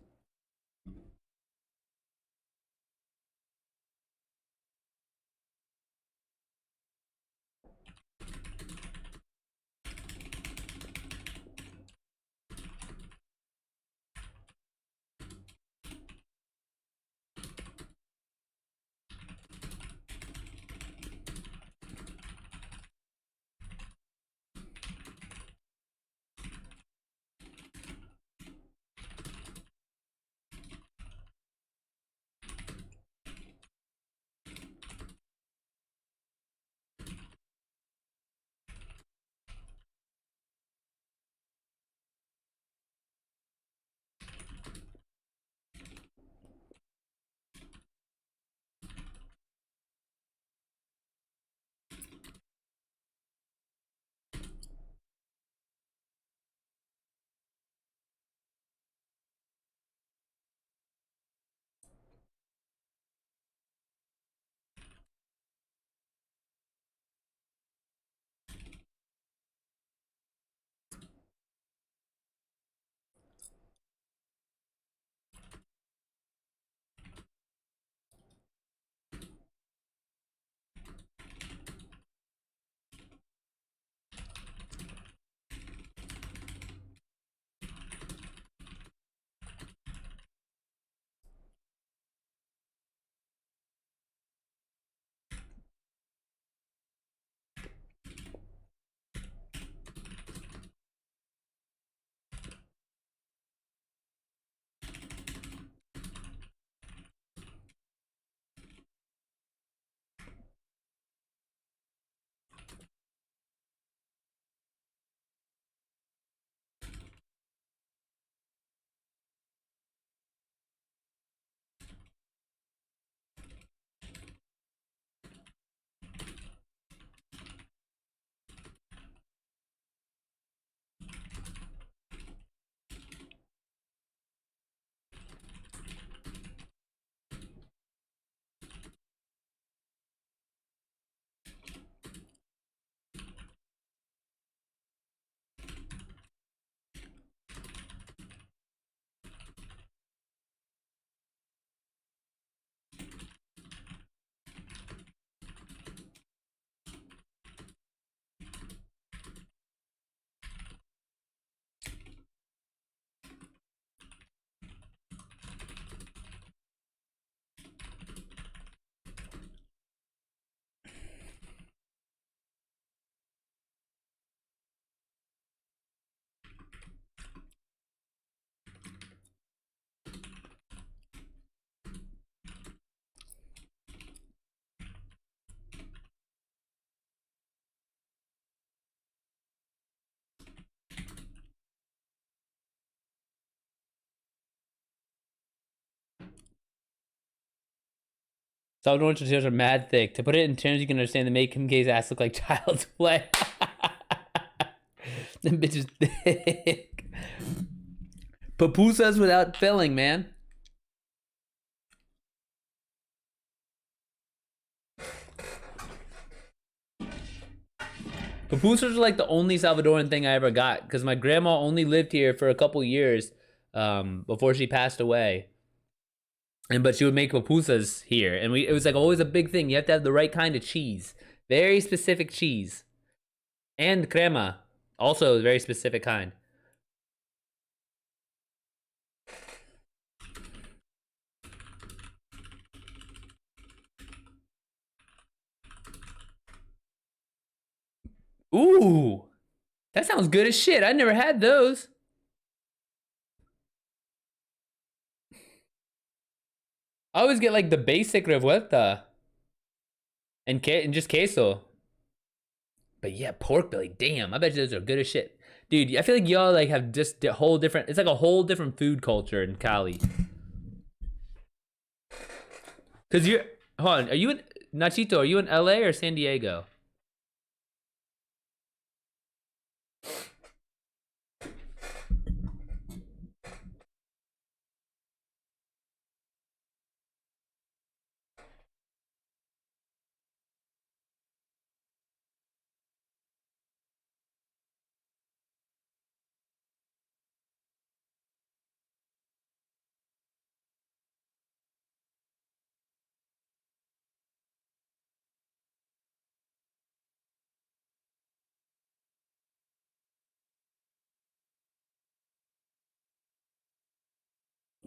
Salvadorian tortillas are mad thick. To put it in terms you can understand, they make Kim K's ass look like child's play. Them bitches thick. Pupusas without filling, man. Pupusas are like the only Salvadoran thing I ever got because my grandma only lived here for a couple years before she passed away. But she would make pupusas here, and it was like always a big thing. You have to have the right kind of cheese, very specific cheese, and crema, also a very specific kind. Ooh, that sounds good as shit. I never had those. I always get like the basic revuelta and just queso. But yeah, pork belly. Damn, I bet you those are good as shit, dude. I feel like y'all like have just a whole different. It's like a whole different food culture in Cali. Cause you're, hold on, are you in Nachito? Are you in LA or San Diego?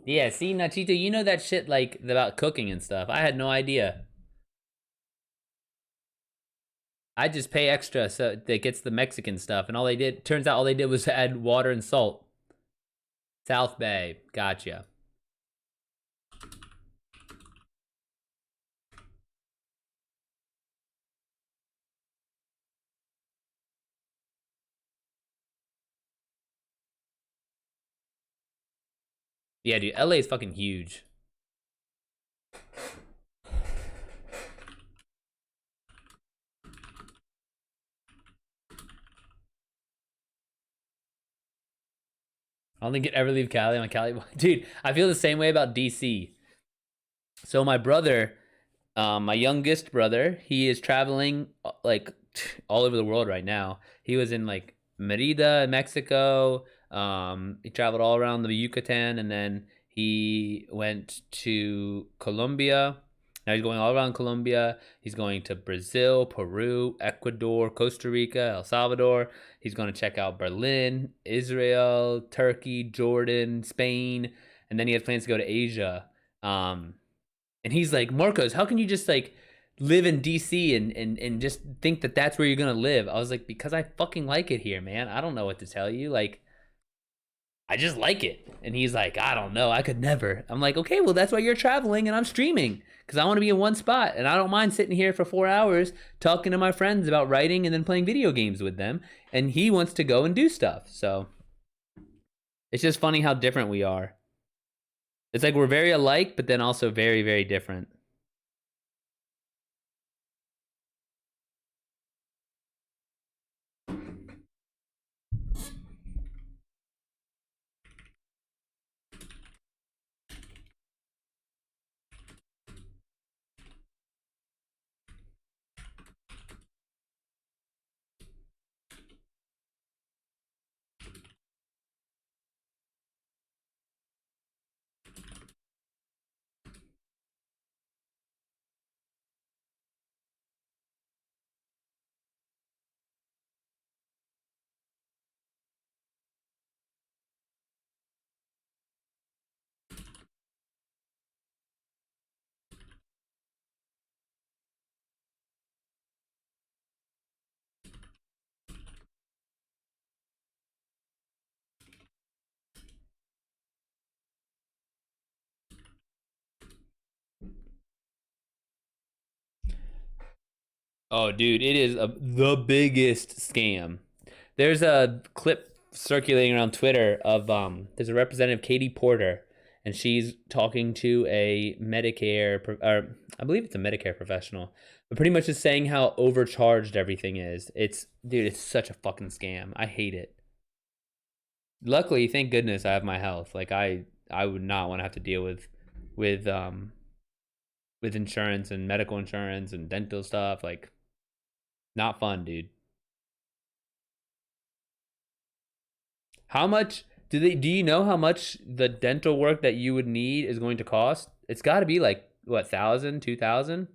Yeah, see, Nachito, you know that shit like about cooking and stuff. I had no idea. I just pay extra so that gets the Mexican stuff, and turns out all they did was add water and salt. South Bay, gotcha. Yeah, dude, LA is fucking huge. I don't think it ever leave Cali. I'm a Cali boy. Dude, I feel the same way about DC. So my brother, my youngest brother, he is traveling like all over the world right now. He was in like Merida, Mexico. He traveled all around the Yucatan, and then he went to Colombia. Now he's going all around Colombia. He's going to Brazil, Peru, Ecuador, Costa Rica, El Salvador. He's going to check out Berlin, Israel, Turkey, Jordan, Spain, and then he has plans to go to Asia. And he's like, Marcos, how can you just like live in DC and just think that that's where you're gonna live? I was like, because I fucking like it here, man. I don't know what to tell you. Like, I just like it. And he's like, I don't know, I could never. I'm like, okay, well, that's why you're traveling and I'm streaming because I want to be in one spot, and I don't mind sitting here for 4 hours talking to my friends about writing and then playing video games with them. And he wants to go and do stuff. So it's just funny how different we are. It's like we're very alike, but then also very, very different. Oh, dude, it is the biggest scam. There's a clip circulating around Twitter of there's a representative, Katie Porter, and she's talking to a Medicare, or I believe it's a Medicare professional, but pretty much just saying how overcharged everything is. It's, dude, it's such a fucking scam. I hate it. Luckily, thank goodness I have my health. Like I would not want to have to deal with um with insurance and medical insurance and dental stuff. Like, not fun, dude. How much do you know how much the dental work that you would need is going to cost? It's got to be like what, 1,000, 2,000?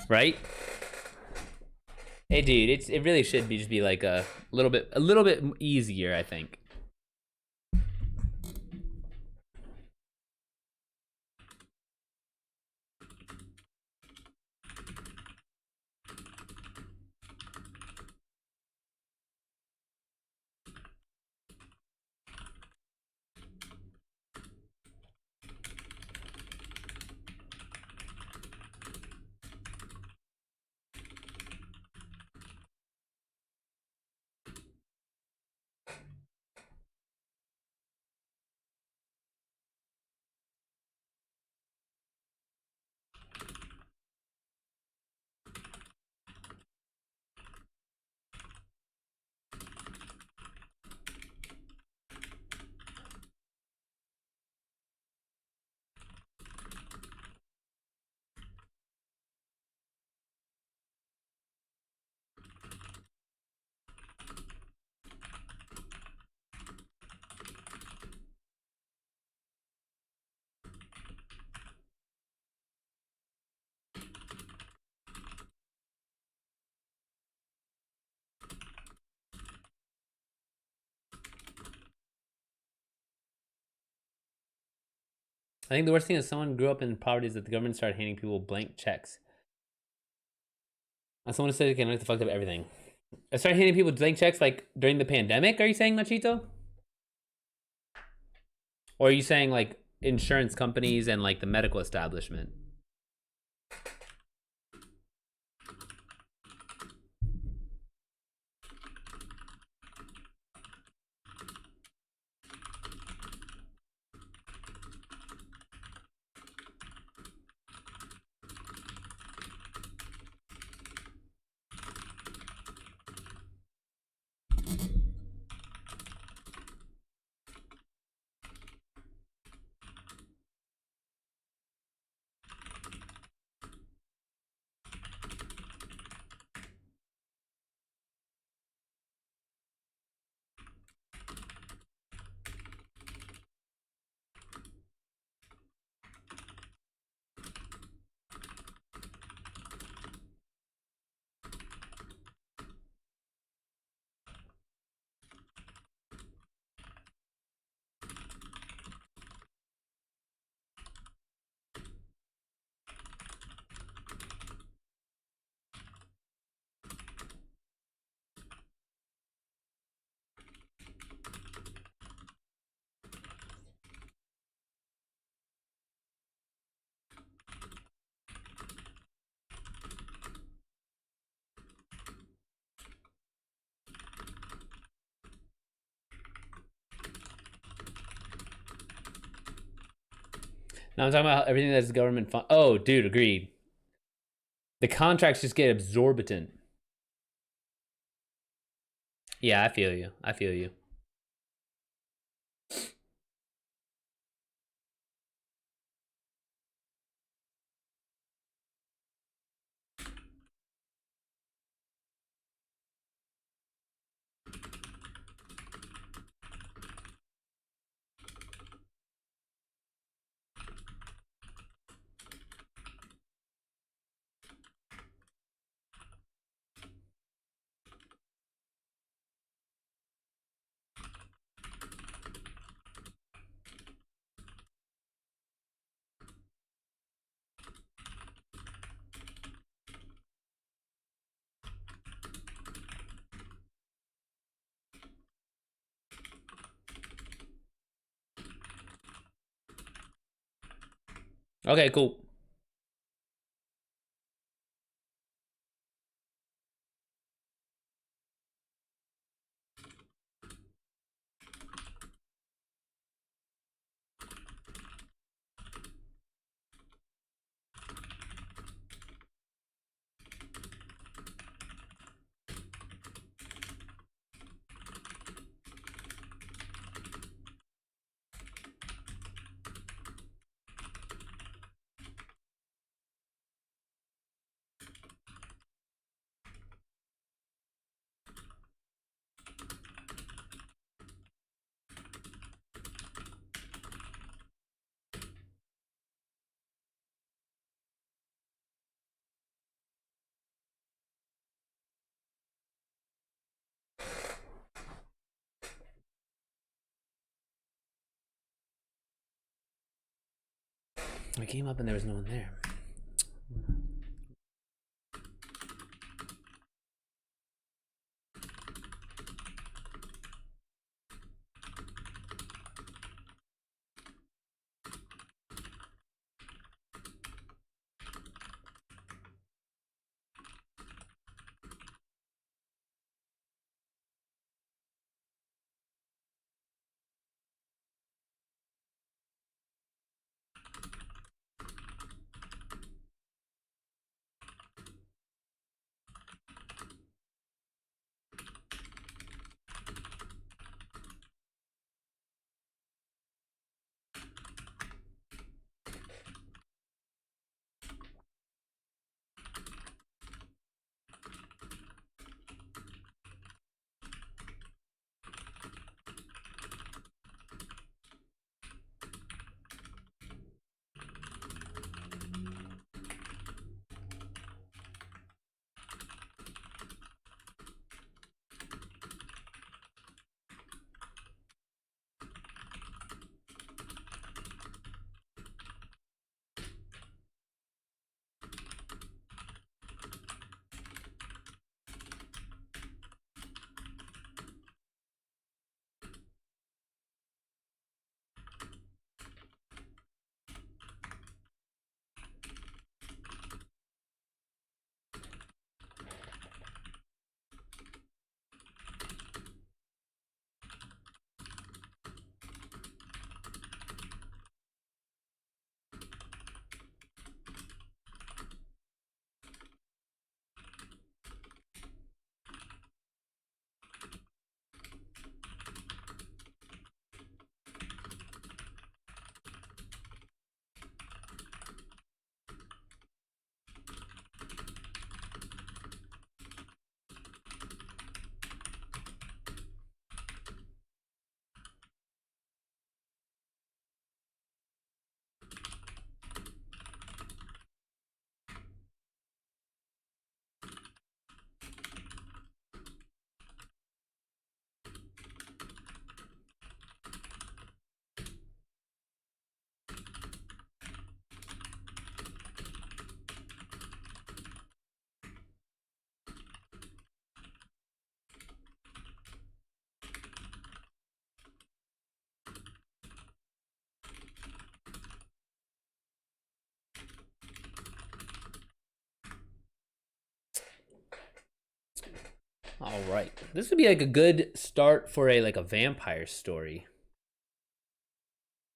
Right? Hey, dude, it really should be just be like a little bit easier, I think. I think the worst thing is someone grew up in poverty is that the government started handing people blank checks. And someone said, "Okay, I fucked up everything." I started handing people blank checks like during the pandemic. Are you saying, Machito? Or are you saying like insurance companies and like the medical establishment? Now I'm talking about everything that's government fund. Oh, dude, agreed. The contracts just get exorbitant. Yeah, I feel you. I feel you. Okay, cool. I came up and there was no one there. All right, this would be like a good start for a vampire story,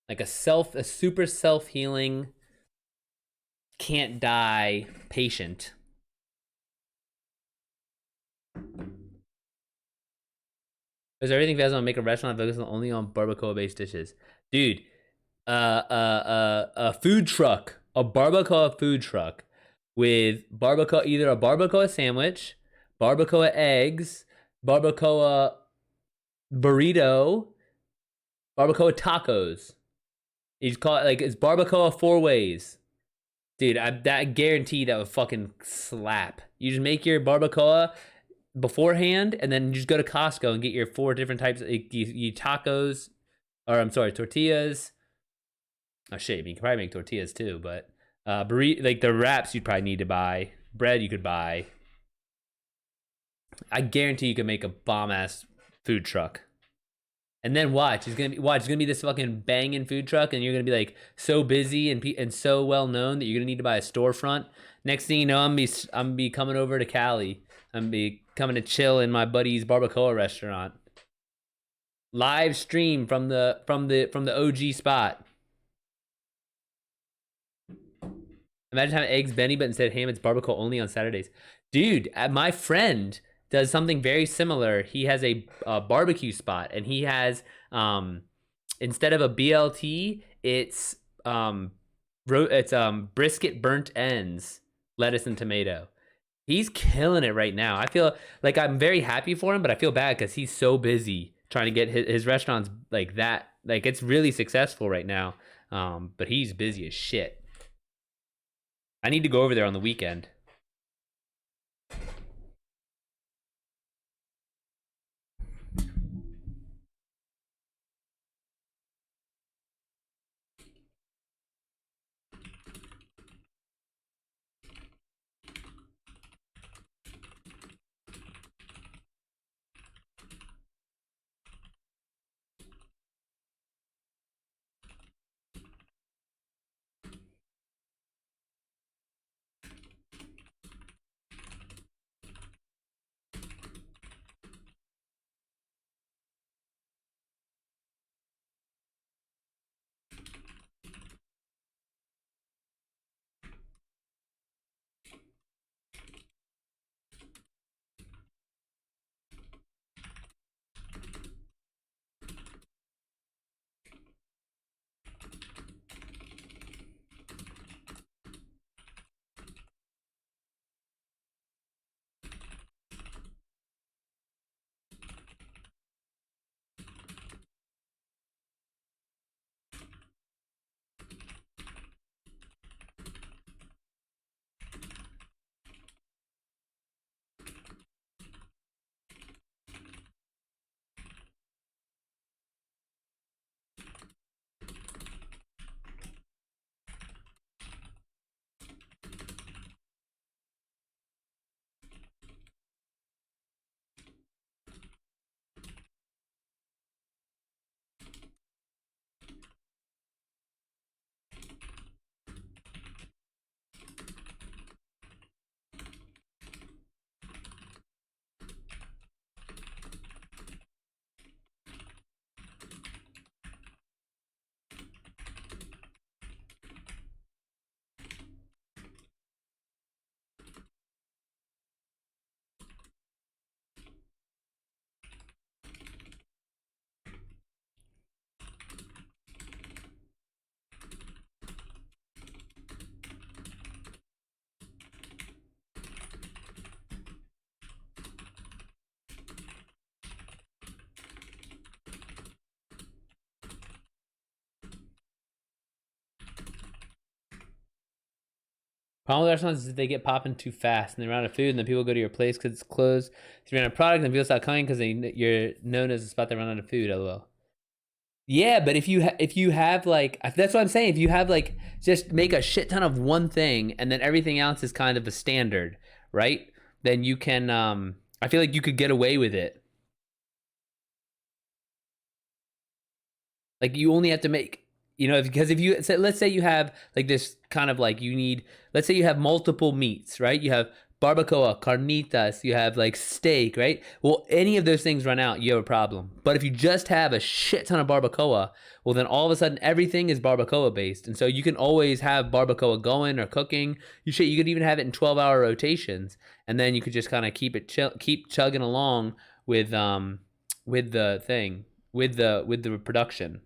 like a super self healing, can't die patient. Because everything fast on make a restaurant focus only on barbacoa based dishes, dude. A food truck, a barbacoa food truck with barbacoa, either a barbacoa sandwich, barbacoa eggs, barbacoa burrito, barbacoa tacos. He's called like it's barbacoa four ways. Dude, that guarantee that would fucking slap. You just make your barbacoa beforehand, and then you just go to Costco and get your four different types of you tacos, or I'm sorry, tortillas. Oh shit, you can probably make tortillas too, but burrito, like the wraps you'd probably need to buy. Bread you could buy. I guarantee you could make a bomb ass food truck. And then watch, it's gonna be this fucking banging food truck, and you're gonna be like so busy and so well known that you're gonna need to buy a storefront. Next thing you know, I'm gonna be coming over to Cali. I'm gonna be coming to chill in my buddy's barbacoa restaurant. Live stream from the OG spot. Imagine having eggs Benny, but instead of ham, it's barbacoa only on Saturdays. Dude, my friend does something very similar. He has a barbecue spot, and he has instead of a BLT, it's brisket burnt ends, lettuce and tomato. He's killing it right now. I feel like I'm very happy for him, but I feel bad because he's so busy trying to get his restaurants like that. Like it's really successful right now, but he's busy as shit. I need to go over there on the weekend. Problem with restaurants is they get popping too fast and they run out of food, and then people go to your place because it's closed. If you run out of product, then people stop coming because you're known as a spot that run out of food. LOL. Yeah, but if you have like that's what I'm saying. If you have like just make a shit ton of one thing and then everything else is kind of a standard, right? Then you can I feel like you could get away with it. Like you only have to make, because if you say, let's say you have like this kind of like you need, let's say you have multiple meats, right? You have barbacoa, carnitas, you have like steak, right? Well, any of those things run out, you have a problem. But if you just have a shit ton of barbacoa, well, then all of a sudden everything is barbacoa based, and so you can always have barbacoa going or cooking. You could even have it in 12-hour rotations, and then you could just kind of keep chugging along with the thing with the production.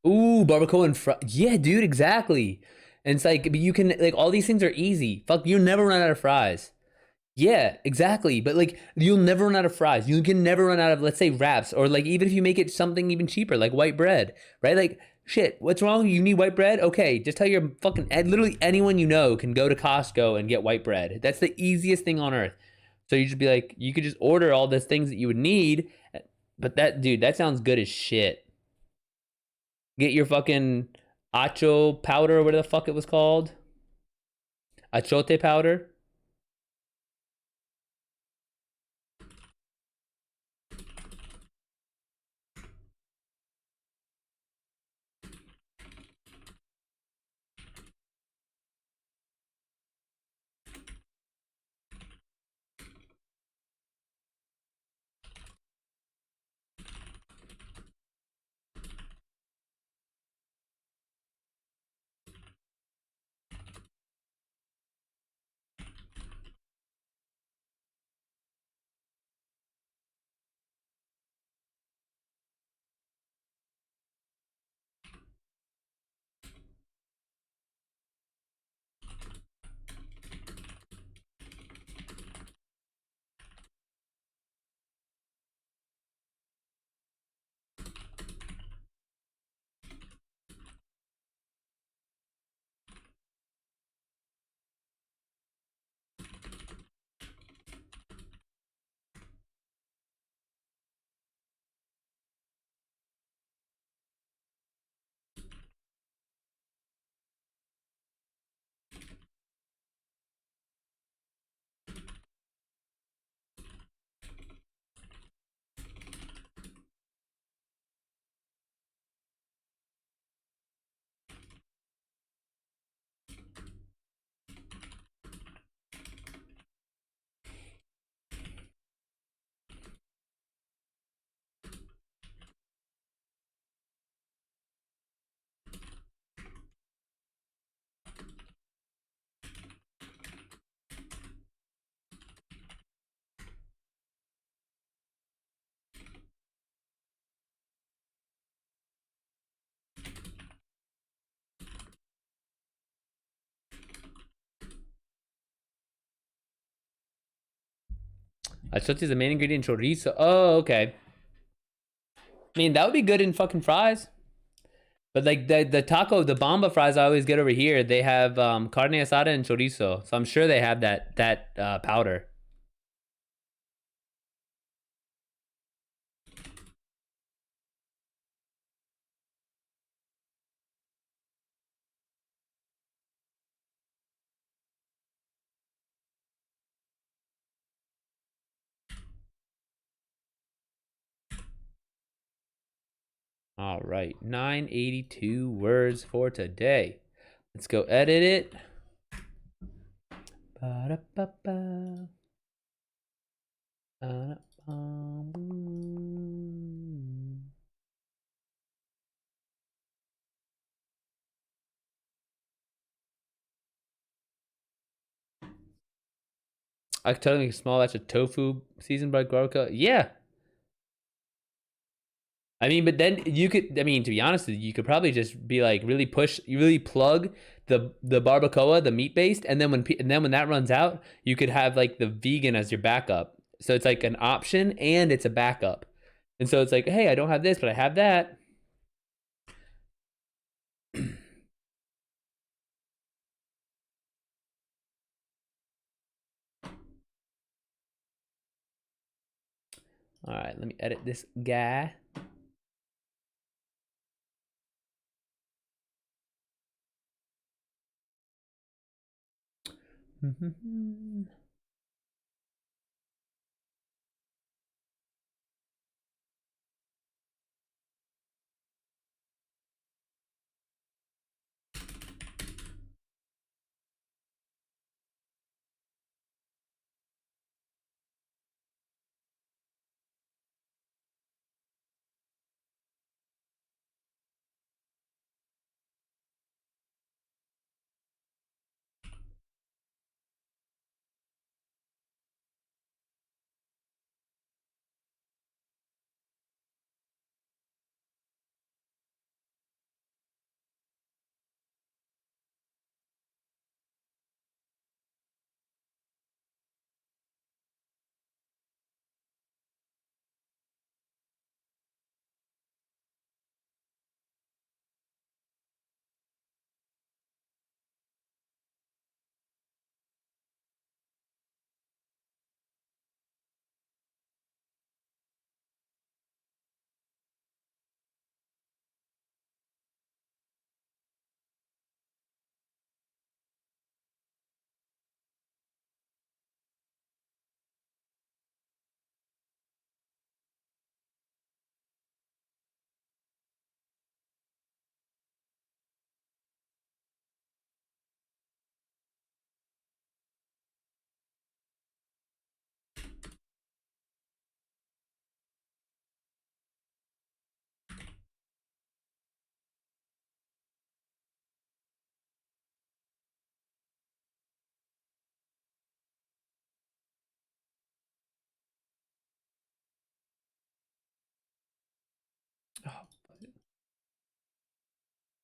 Ooh, barbacoa and yeah, dude, exactly. And it's like, but you can like all these things are easy. Fuck, you never run out of fries. Yeah, exactly. But like you'll never run out of fries. You can never run out of, let's say, wraps, or like even if you make it something even cheaper, like white bread, right? Like shit, what's wrong? You need white bread? Okay, just tell your fucking literally anyone you know can go to Costco and get white bread. That's the easiest thing on earth. So you just be like, you could just order all those things that you would need. But that dude, that sounds good as shit. Get your fucking acho powder, or whatever the fuck it was called, achote powder. Achote is the main ingredient in chorizo. Oh, okay. I mean, that would be good in fucking fries. But like the taco, the Bamba fries I always get over here, they have carne asada and chorizo. So I'm sure they have that powder. All right, 982 words for today. Let's go edit it. Ba-da-ba-ba. I could totally make a small batch of tofu seasoned by garlic. Yeah, I mean, but then you could. I mean, to be honest, you could probably just be like really push, you really plug the barbacoa, the meat based, and then when that runs out, you could have like the vegan as your backup. So it's like an option and it's a backup. And so it's like, hey, I don't have this, but I have that. All right, let me edit this guy.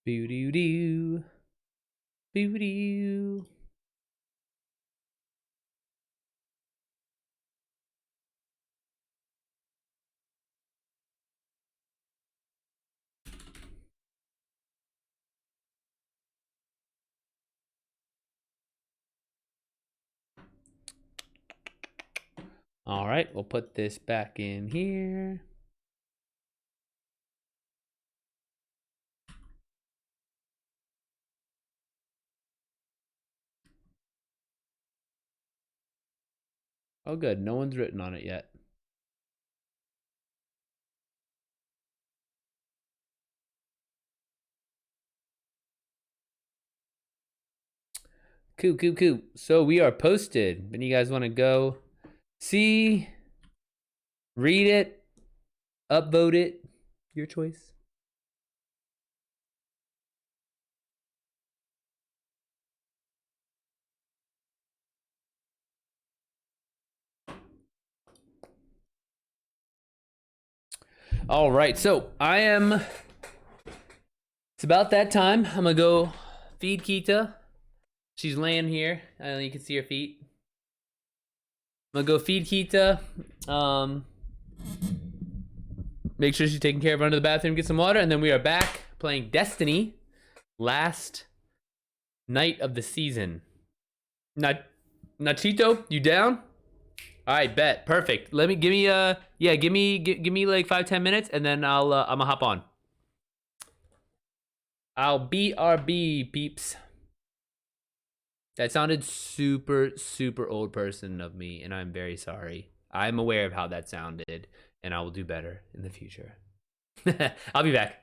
Boo doo doo. Boo doo. All right, we'll put this back in here. Oh, good. No one's written on it yet. Cool. So we are posted. When you guys want to go see, read it, upvote it, your choice. All right, so it's about that time. I'm gonna go feed Kita. She's laying here. You can see her feet. I'm gonna go feed Kita. Make sure she's taking care of her under the bathroom, get some water, and then we are back playing Destiny. Last night of the season. Nachito, you down? All right, bet. Perfect. Give me like 5-10 minutes, and then I'm gonna hop on. I'll BRB, peeps. That sounded super old person of me, and I'm very sorry. I'm aware of how that sounded, and I will do better in the future. I'll be back.